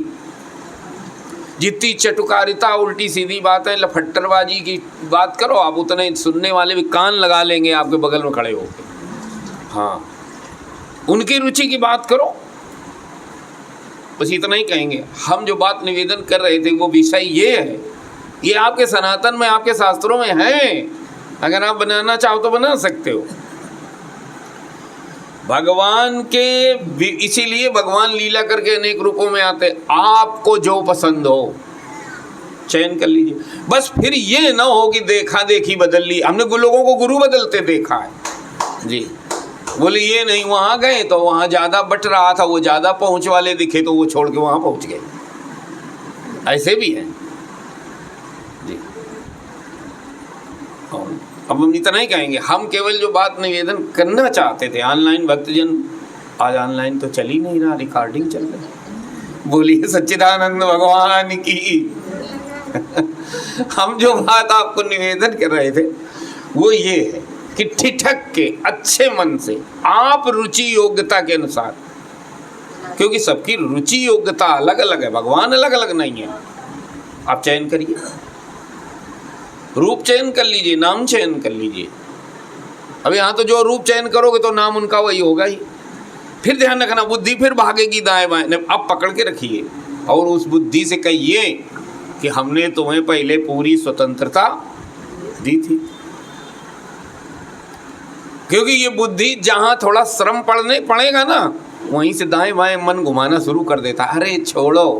जितनी चटुकारिता, उल्टी सीधी बातें, लफट्टरबाजी की बात करो आप, उतने सुनने वाले भी कान लगा लेंगे आपके बगल में खड़े होकर। हाँ, उनकी रुचि की बात करो, बस इतना ही कहेंगे। हम जो बात निवेदन कर रहे थे वो विषय ये है, ये आपके सनातन में, आपके शास्त्रों में है। अगर आप बनाना चाहो तो बना सकते हो। भगवान के, इसीलिए भगवान लीला करके अनेक रूपों में आते। आपको जो पसंद हो चयन कर लीजिए। बस फिर ये ना हो कि देखा देखी बदल ली। हमने लोगों को गुरु बदलते देखा है जी। बोले ये नहीं, वहाँ गए तो वहाँ ज़्यादा बट रहा था, वो ज़्यादा पहुँच वाले दिखे तो वो छोड़ के वहाँ पहुँच गए। ऐसे भी हैं जी। अब हम इतना ही कहेंगे, हम केवल जो बात निवेदन करना चाहते थे। ऑनलाइन भक्तजन, आज ऑनलाइन तो चल ही नहीं रहा, रिकॉर्डिंग चल रही है। बोलिए सच्चिदानंद भगवान की। हम जो बात आपको निवेदन कर रहे थे वो ये है कि ठिठक के अच्छे मन से आप रुचि योग्यता के अनुसार, क्योंकि सबकी रुचि योग्यता अलग अलग है, भगवान अलग अलग नहीं है। आप चयन करिए, रूप चयन कर लीजिए, नाम चयन कर लीजिए। अब यहाँ तो जो रूप चयन करोगे तो नाम उनका वही होगा ही। फिर ध्यान रखना, बुद्धि फिर भागेगी दाएं बाएं। अब पकड़ के रखिए और उस बुद्धि से कहिए कि हमने तुम्हें पहले पूरी स्वतंत्रता दी थी। क्योंकि ये बुद्धि जहाँ थोड़ा श्रम पड़ेगा ना, वहीं से दाएं बाएं मन घुमाना शुरू कर देता। अरे छोड़ो,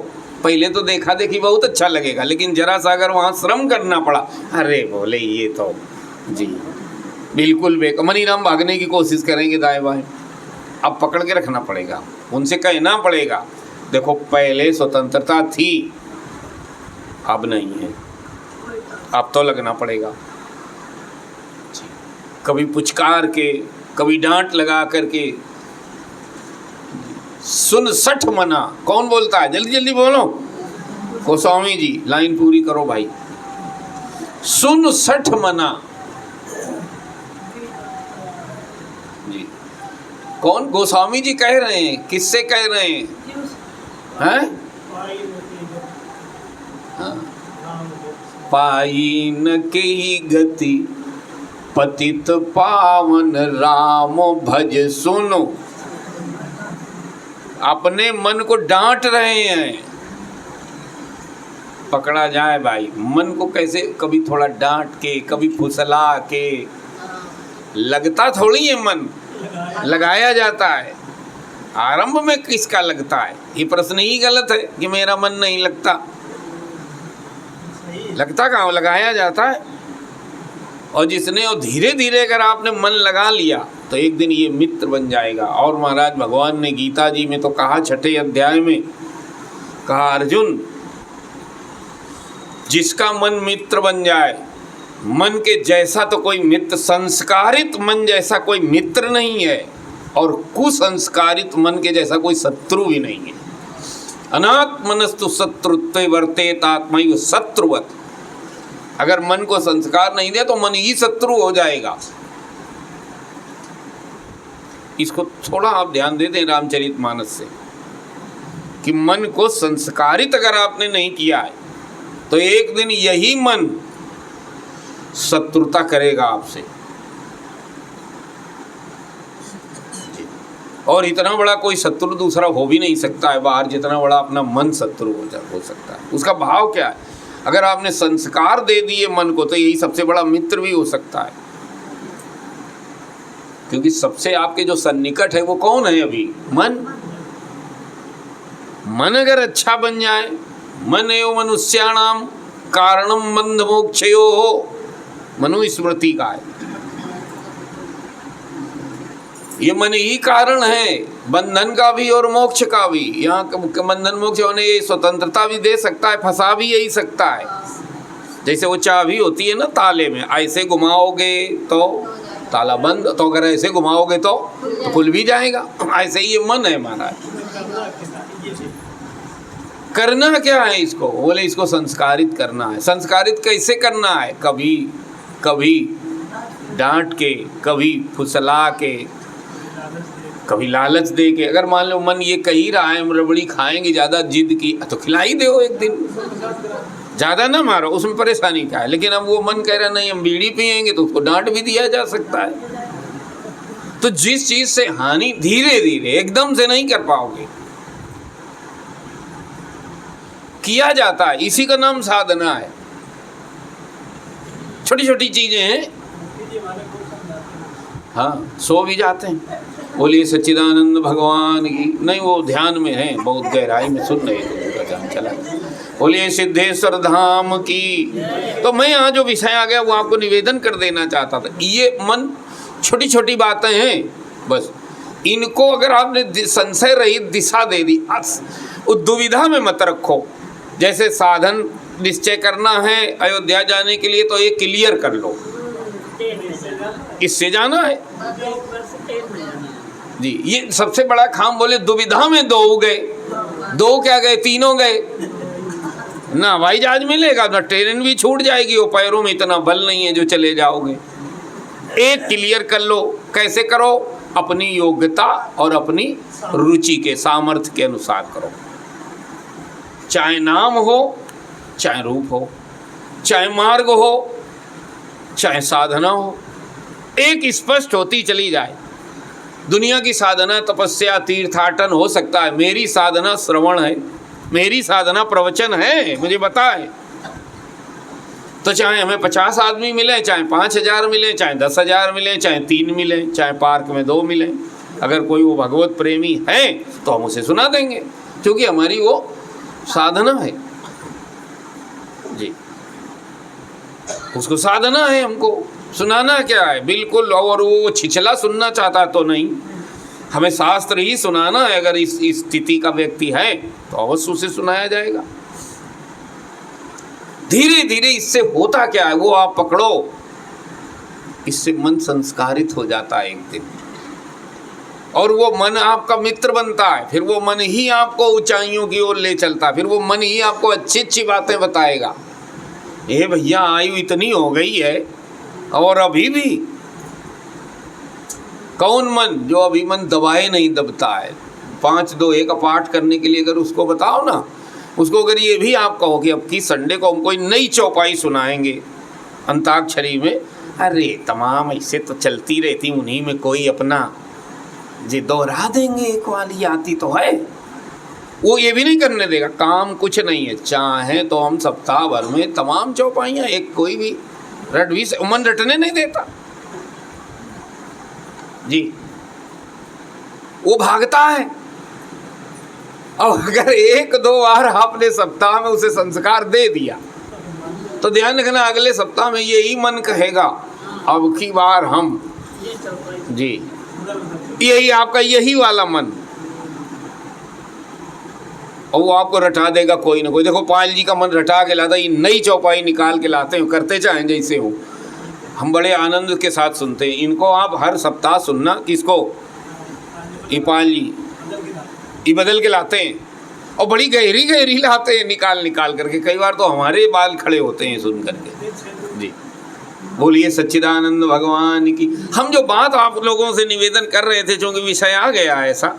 पहले तो देखा देखी बहुत अच्छा लगेगा, लेकिन जरा सा अगर वहाँ श्रम करना पड़ा, अरे बोले ये तो जी बिल्कुल मनीराम भागने की कोशिश करेंगे दाएं बाएं। अब पकड़ के रखना पड़ेगा, उनसे कहना पड़ेगा देखो पहले स्वतंत्रता थी, अब नहीं है, अब तो लगना पड़ेगा। कभी पुचकार के, कभी डांट लगा करके। सुन सठ मना, कौन बोलता है? जल्दी जल्दी बोलो गोस्वामी जी, लाइन पूरी करो भाई। सुन सठ मना जी, कौन? गोस्वामी जी कह रहे हैं। किससे कह रहे हैं? हैं? हाँ। पाई न की गति पतित पावन राम भज सुनो। अपने मन को डांट रहे हैं। पकड़ा जाए भाई, मन को कैसे कभी थोड़ा डांट के, कभी फुसला के। लगता थोड़ी है मन, लगाया जाता है। आरंभ में किसका लगता है? ये प्रश्न ही गलत है कि मेरा मन नहीं लगता। लगता कहाँ, लगाया जाता है। और जिसने, और धीरे धीरे अगर आपने मन लगा लिया तो एक दिन ये मित्र बन जाएगा। और महाराज भगवान ने गीता जी में तो कहा, 6 अध्याय में कहा, अर्जुन जिसका मन मित्र बन जाए, मन के जैसा तो कोई मित्र, संस्कारित मन जैसा कोई मित्र नहीं है, और कुसंस्कारित मन के जैसा कोई शत्रु भी नहीं है। अनात्मनस्तु शत्रुत्वे वर्तेत आत्मैव शत्रुवत्। अगर मन को संस्कार नहीं दिया तो मन ही शत्रु हो जाएगा। इसको थोड़ा आप ध्यान दे दें रामचरितमानस से, कि मन को संस्कारित अगर आपने नहीं किया है तो एक दिन यही मन शत्रुता करेगा आपसे। और इतना बड़ा कोई शत्रु दूसरा हो भी नहीं सकता है बाहर, जितना बड़ा अपना मन शत्रु हो सकता है। उसका भाव क्या है? अगर आपने संस्कार दे दिए मन को तो यही सबसे बड़ा मित्र भी हो सकता है। क्योंकि सबसे आपके जो सन्निकट है वो कौन है अभी? मन। मन अगर अच्छा बन जाए, मन एवं मनुष्याणाम कारणम बंध मोक्षयो हो, मनुस्मृति का है, ये मन ही कारण है बंधन का भी और मोक्ष का भी। यहाँ बंधन मोक्ष होने ये स्वतंत्रता भी दे सकता है, फंसा भी यही सकता है। जैसे वो चाबी होती है ना ताले में, ऐसे घुमाओगे तो ताला बंद, तो अगर ऐसे घुमाओगे तो खुल भी जाएगा। ऐसे ही ये मन है हमारा। करना क्या है इसको? बोले इसको संस्कारित करना है। संस्कारित कैसे करना है? कभी कभी डांट के, कभी फुसला के, कभी लालच दे के। अगर मान लो मन ये कही रहा है हम रबड़ी खाएंगे, ज़्यादा जिद की, तो खिला ही दो एक दिन, ज़्यादा ना मारो, उसमें परेशानी क्या है। लेकिन अब वो मन कह रहा नहीं हम बीड़ी पिएंगे, तो उसको डांट भी दिया जा सकता है। तो जिस चीज़ से हानि धीरे धीरे एकदम से नहीं कर पाओगे, किया जाता है, इसी का नाम साधना है। छोटी छोटी चीज़ें हैं, हाँ सो भी जाते हैं। बोलिए सच्चिदानंद भगवान की। नहीं वो ध्यान में है, बहुत गहराई में सुन रहे थे, ध्यान चला। बोलिए सिद्धेश्वर धाम की। तो मैं यहाँ जो विषय आ गया वो आपको निवेदन कर देना चाहता था। ये मन छोटी छोटी बातें हैं, बस इनको अगर आपने संशय रहित दिशा दे दी, दुविधा में मत रखो। जैसे साधन निश्चय करना है अयोध्या जाने के लिए, तो ये क्लियर कर लो, इससे जाना है जी। ये सबसे बड़ा खाम। बोले दुविधा में दो गए, दो क्या गए, तीनों गए ना। हवाई जहाज मिलेगा ना, ट्रेन भी छूट जाएगी, वो पैरों में इतना बल नहीं है जो चले जाओगे। एक क्लियर कर लो। कैसे करो? अपनी योग्यता और अपनी रुचि के सामर्थ्य के अनुसार करो। चाहे नाम हो, चाहे रूप हो, चाहे मार्ग हो, चाहे साधना हो, एक स्पष्ट होती चली जाए। दुनिया की साधना तपस्या तीर्थाटन हो सकता है, मेरी साधना श्रवण है, मेरी साधना प्रवचन है, मुझे पता है। तो चाहे हमें 50 आदमी मिले, चाहे 5000 मिले, चाहे 10,000 मिले, चाहे 3 मिले, चाहे पार्क में 2 मिले, अगर कोई वो भगवत प्रेमी है तो हम उसे सुना देंगे, क्योंकि हमारी वो साधना है जी। उसको साधना है, हमको सुनाना क्या है बिल्कुल। और वो छिछला सुनना चाहता तो नहीं, हमें शास्त्र ही सुनाना है। अगर इस स्थिति का व्यक्ति है तो अवश्य उसे सुनाया जाएगा। धीरे धीरे इससे होता क्या है वो आप पकड़ो, इससे मन संस्कारित हो जाता है एक दिन, और वो मन आपका मित्र बनता है। फिर वो मन ही आपको ऊंचाइयों की ओर ले चलता है। फिर वो मन ही आपको अच्छी अच्छी बातें बताएगा। ये भैया आयु इतनी हो गई है और अभी भी कौन मन जो अभी मन दबाए नहीं दबता है। 5-2-1 का पाठ करने के लिए अगर उसको बताओ ना, उसको अगर ये भी आप कहो कि अब की संडे को हम कोई नई चौपाई सुनाएंगे अंताक्षरी में, अरे तमाम ऐसे तो चलती रहती, उन्हीं में कोई अपना जी दोहरा देंगे, एक वाली आती तो है। वो ये भी नहीं करने देगा। काम कुछ नहीं है, चाहे तो हम सप्ताह भर में तमाम चौपाइयाँ, एक कोई भी रट भी मन रटने नहीं देता जी, वो भागता है। और अगर 1-2 बार आपने सप्ताह में उसे संस्कार दे दिया तो ध्यान रखना अगले सप्ताह में यही मन कहेगा अब की बार हम जी, यही आपका यही वाला मन, और वो आपको रटा देगा कोई ना कोई। देखो पायल जी का मन रटा के लाता, ये नई चौपाई निकाल के लाते हो, करते चाहें जैसे हो, हम बड़े आनंद के साथ सुनते हैं। इनको आप हर सप्ताह सुनना। किसको? ये पायल जी, ये बदल के लाते हैं और बड़ी गहरी गहरी लाते हैं, निकाल निकाल करके। कई बार तो हमारे बाल खड़े होते हैं सुन करके जी। बोलिए सच्चिदानंद भगवान की। हम जो बात आप लोगों से निवेदन कर रहे थे, चूँकि विषय आ गया ऐसा,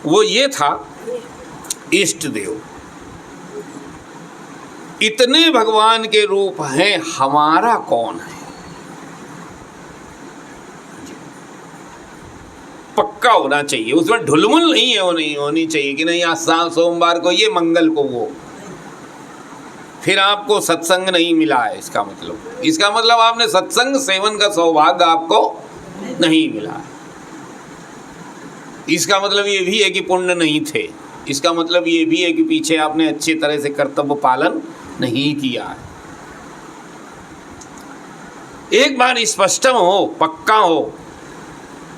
वो ये था इष्ट देव। इतने भगवान के रूप हैं, हमारा कौन है? पक्का होना चाहिए, उसमें ढुलमुल नहीं है, वो नहीं होनी चाहिए कि नहीं आज सोमवार को ये, मंगल को वो, फिर आपको सत्संग नहीं मिला है। इसका मतलब आपने सत्संग सेवन का सौभाग्य आपको नहीं मिला है। इसका मतलब ये भी है कि पुण्य नहीं थे। इसका मतलब ये भी है कि पीछे आपने अच्छी तरह से कर्तव्य पालन नहीं किया है। एक बार स्पष्ट हो, पक्का हो,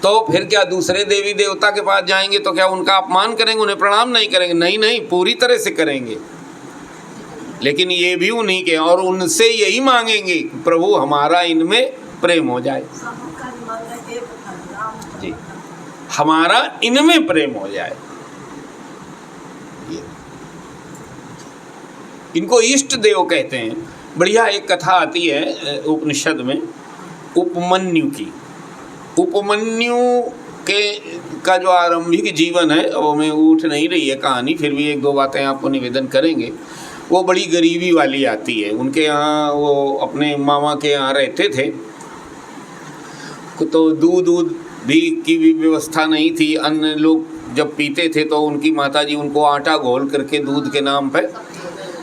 तो फिर क्या दूसरे देवी देवता के पास जाएंगे तो क्या उनका अपमान करेंगे, उन्हें प्रणाम नहीं करेंगे? नहीं नहीं, पूरी तरह से करेंगे। लेकिन ये भी उन्हीं के, और उनसे यही मांगेंगे प्रभु हमारा इनमें प्रेम हो जाए जी, हमारा इनमें प्रेम हो जाए। इनको इष्ट देव कहते हैं। बढ़िया एक कथा आती है उपनिषद में उपमन्यु की। उपमन्यु का जो आरंभिक जीवन है, वो में उठ नहीं रही है कहानी, फिर भी एक दो बातें आपको निवेदन करेंगे। वो बड़ी गरीबी वाली आती है। उनके यहाँ वो अपने मामा के यहाँ रहते थे, तो दूध भी की भी व्यवस्था नहीं थी। अन्य लोग जब पीते थे तो उनकी माताजी उनको आटा घोल करके दूध के नाम पे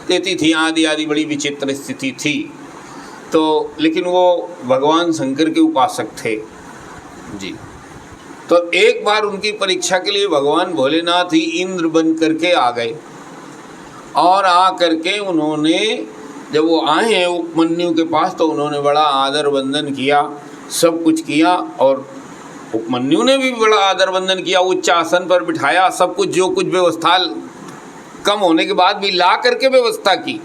देती थी। आदि आदि बड़ी विचित्र स्थिति थी। तो लेकिन वो भगवान शंकर के उपासक थे जी। तो एक बार उनकी परीक्षा के लिए भगवान भोलेनाथ ही इंद्र बन करके आ गए, और आ करके उन्होंने, जब वो आए हैं उपमन्यु के पास, तो उन्होंने बड़ा आदर वंदन किया, सब कुछ किया। और उपमन्यु ने भी बड़ा आदर वंदन किया, उच्च आसन पर बिठाया, सब कुछ जो कुछ व्यवस्था कम होने के बाद भी ला करके व्यवस्था की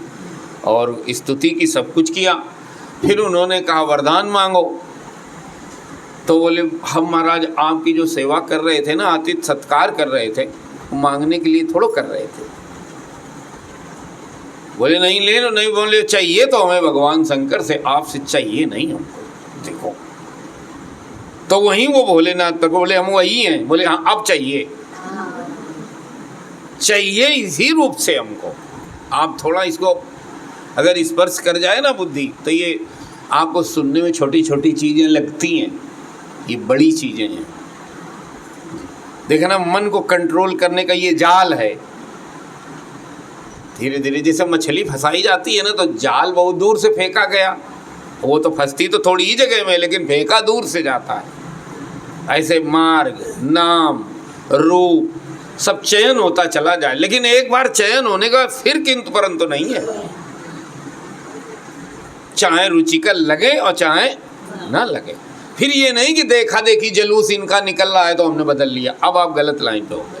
और स्तुति की, सब कुछ किया। फिर उन्होंने कहा वरदान मांगो। तो बोले हम महाराज आपकी जो सेवा कर रहे थे ना, आतिथ्य सत्कार कर रहे थे, मांगने के लिए थोड़ा कर रहे थे। बोले नहीं ले लो। नहीं, बोले चाहिए तो हमें भगवान शंकर से, आपसे चाहिए नहीं हमको। देखो, तो वहीं वो भोलेनाथ तक बोले हम वही हैं। बोले हाँ अब चाहिए, चाहिए इसी रूप से हमको। आप थोड़ा इसको अगर स्पर्श कर जाए ना बुद्धि, तो ये आपको सुनने में छोटी छोटी चीज़ें लगती हैं, ये बड़ी चीज़ें हैं। देखना, मन को कंट्रोल करने का ये जाल है। धीरे धीरे जैसे मछली फंसाई जाती है ना, तो जाल बहुत दूर से फेंका गया, वो तो फंसती तो थोड़ी ही जगह में, लेकिन फेंका दूर से जाता है। ऐसे मार्ग, नाम, रूप सब चयन होता चला जाए, लेकिन एक बार चयन होने का फिर किंतु परंतु नहीं है। चाहे रुचिकर लगे और चाहे ना लगे। फिर ये नहीं कि देखा देखी जलूस इनका निकल रहा है तो हमने बदल लिया, अब आप गलत लाइन पे हो गए,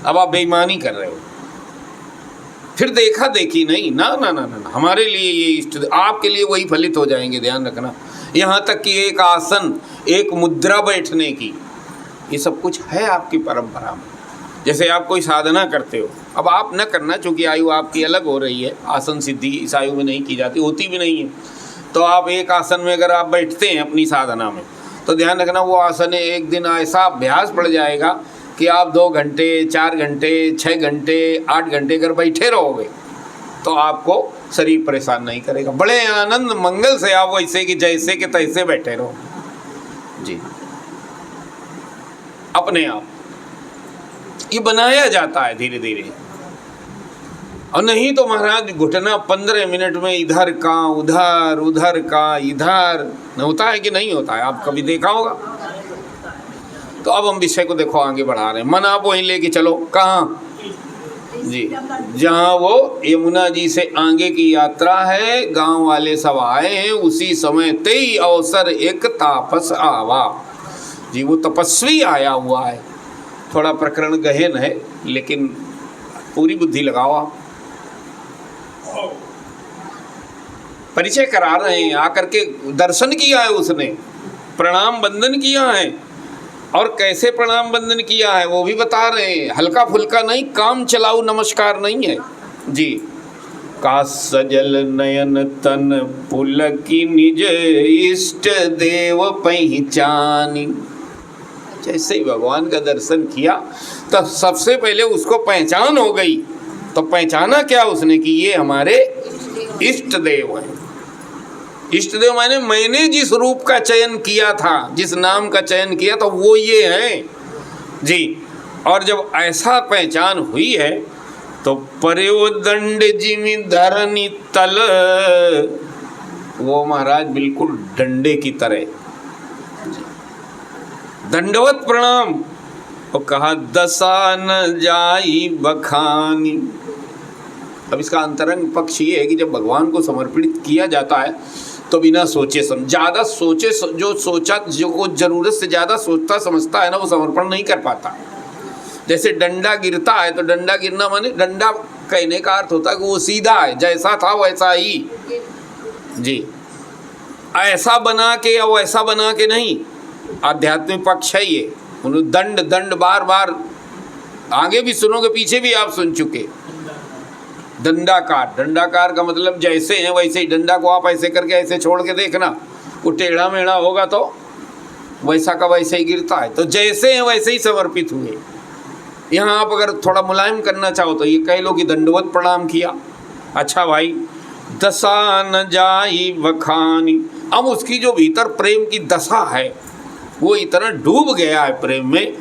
अब आप बेईमानी कर रहे हो। फिर देखा देखी नहीं, ना ना ना ना, हमारे लिए ये इष्ट, आपके लिए वही फलित हो जाएंगे, ध्यान रखना। यहाँ तक कि एक आसन, एक मुद्रा बैठने की, ये सब कुछ है आपकी परंपरा में। जैसे आप कोई साधना करते हो, अब आप न करना, चूँकि आयु आपकी अलग हो रही है, आसन सिद्धि इस आयु में नहीं की जाती, होती भी नहीं है। तो आप एक आसन में अगर आप बैठते हैं अपनी साधना में, तो ध्यान रखना वो आसन एक दिन ऐसा अभ्यास पड़ जाएगा कि आप 2 घंटे, 4 घंटे, 6 घंटे, 8 घंटे अगर बैठे रहोगे तो आपको शरीर परेशान नहीं करेगा। बड़े आनंद मंगल से आप वैसे कि जैसे कि तैसे बैठे रहो जी, अपने आप ये बनाया जाता है धीरे धीरे। और नहीं तो महाराज घुटना 15 मिनट में इधर का उधर, उधर का इधर, होता है कि नहीं होता है? आप कभी देखा होगा। तो अब हम विषय को देखो आगे बढ़ा रहे हैं। मन आप वहीं लेके चलो, कहाँ जी, जहाँ वो यमुना जी से आगे की यात्रा है, गांव वाले सब आए हैं। उसी समय तेई अवसर एक तापस आवा जी, वो तपस्वी आया हुआ है। थोड़ा प्रकरण गहन है, लेकिन पूरी बुद्धि लगाओ आप। परिचय करा रहे हैं, आकर के दर्शन किया है उसने, प्रणाम बंदन किया है, और कैसे प्रणाम बंदन किया है वो भी बता रहे हैं। हल्का फुल्का नहीं, काम चलाऊ नमस्कार नहीं है जी। का सजल नयन तन पुलकी निज इष्ट देव पहचानी। जैसे ही भगवान का दर्शन किया तो सबसे पहले उसको पहचान हो गई। तो पहचाना क्या उसने कि ये हमारे इष्ट देव हैं। इष्ट देव माने मैंने जिस रूप का चयन किया था, जिस नाम का चयन किया था, वो ये हैं जी। और जब ऐसा पहचान हुई है तो पर्यो दंड जिमि धरनी तल, वो महाराज बिल्कुल डंडे की तरह, दंडवत प्रणाम और कहा दशा न जाई बखानी। अब इसका अंतरंग पक्ष ये है कि जब भगवान को समर्पित किया जाता है तो बिना सोचे ज़्यादा सोचे, जो सोचा, जो को ज़रूरत से ज़्यादा सोचता समझता है ना, वो समर्पण नहीं कर पाता। जैसे डंडा गिरता है तो डंडा गिरना माने, डंडा कहने का अर्थ होता है कि वो सीधा है, जैसा था वैसा ही जी, ऐसा बना के या वैसा बना के नहीं। आध्यात्मिक पक्ष है ये। दंड दंड बार बार आगे भी सुनोगे, पीछे भी आप सुन चुके। दंडाकार, दंडाकार का मतलब जैसे है वैसे ही। डंडा को आप ऐसे करके ऐसे छोड़ के देखना, वो टेढ़ा मेढ़ा होगा तो वैसा का वैसे ही गिरता है। तो जैसे हैं वैसे ही समर्पित हुए। यहाँ आप अगर थोड़ा मुलायम करना चाहो तो ये कह लो कि दंडवत प्रणाम किया। अच्छा भाई, दशा न जाई बखानी। अब उसकी जो भीतर प्रेम की दशा है वो इतना डूब गया है प्रेम में,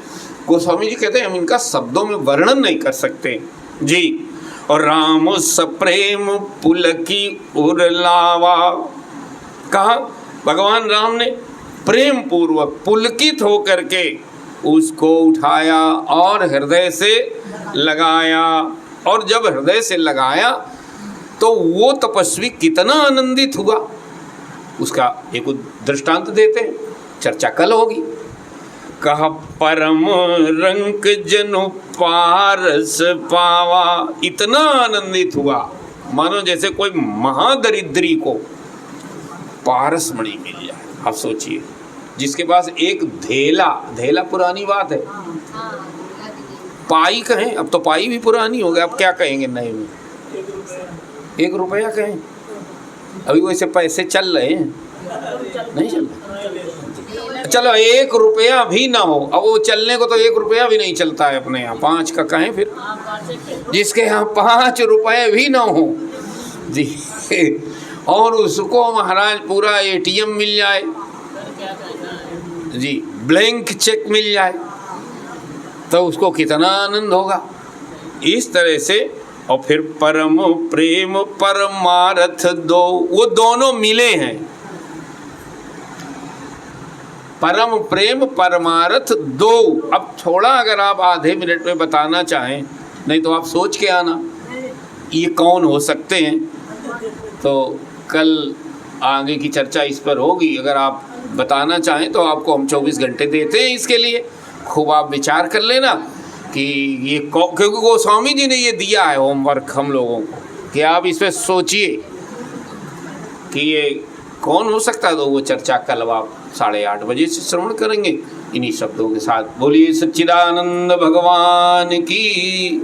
गोस्वामी जी कहते हैं हम इनका शब्दों में वर्णन नहीं कर सकते जी। और राम सप्रेम पुलकी उरलावा, कहा भगवान राम ने प्रेम पूर्वक पुलकित होकर के उसको उठाया और हृदय से लगाया। और जब हृदय से लगाया तो वो तपस्वी कितना आनंदित हुआ, उसका एक दृष्टांत देते हैं, चर्चा कल होगी। कहा परम रंक जनु पारस पावा, इतना आनंदित हुआ मानो जैसे कोई महादरिद्री को पारस मणि मिल जाए। आप सोचिए, जिसके पास एक धेला, धेला पुरानी बात है, पाई कहें, अब तो पाई भी पुरानी हो गया, अब क्या कहेंगे नए में, 1 रुपया कहें। अभी वैसे पैसे चल रहे हैं, नहीं चल रहे, चलो 1 रुपया भी ना हो, अब वो चलने को तो 1 रुपया भी नहीं चलता है अपने यहाँ, 5 का कहें फिर, जिसके यहाँ 5 रुपये भी ना हो जी, और उसको महाराज पूरा ATM मिल जाए जी, ब्लैंक चेक मिल जाए तो उसको कितना आनंद होगा। इस तरह से। और फिर परम प्रेम परमारथ दो, वो दोनों मिले हैं, परम प्रेम परमारथ दो। अब थोड़ा अगर आप आधे मिनट में बताना चाहें, नहीं तो आप सोच के आना ये कौन हो सकते हैं, तो कल आगे की चर्चा इस पर होगी। अगर आप बताना चाहें तो आपको हम 24 घंटे देते हैं इसके लिए, खूब आप विचार कर लेना कि ये क्योंकि गोस्वामी जी ने ये दिया है होमवर्क हम लोगों को कि आप इस पर सोचिए कि ये कौन हो सकता है। तो वो चर्चा कल आप 8:30 बजे से श्रवण करेंगे इन्हीं शब्दों के साथ। बोलिए सच्चिदानंद भगवान की।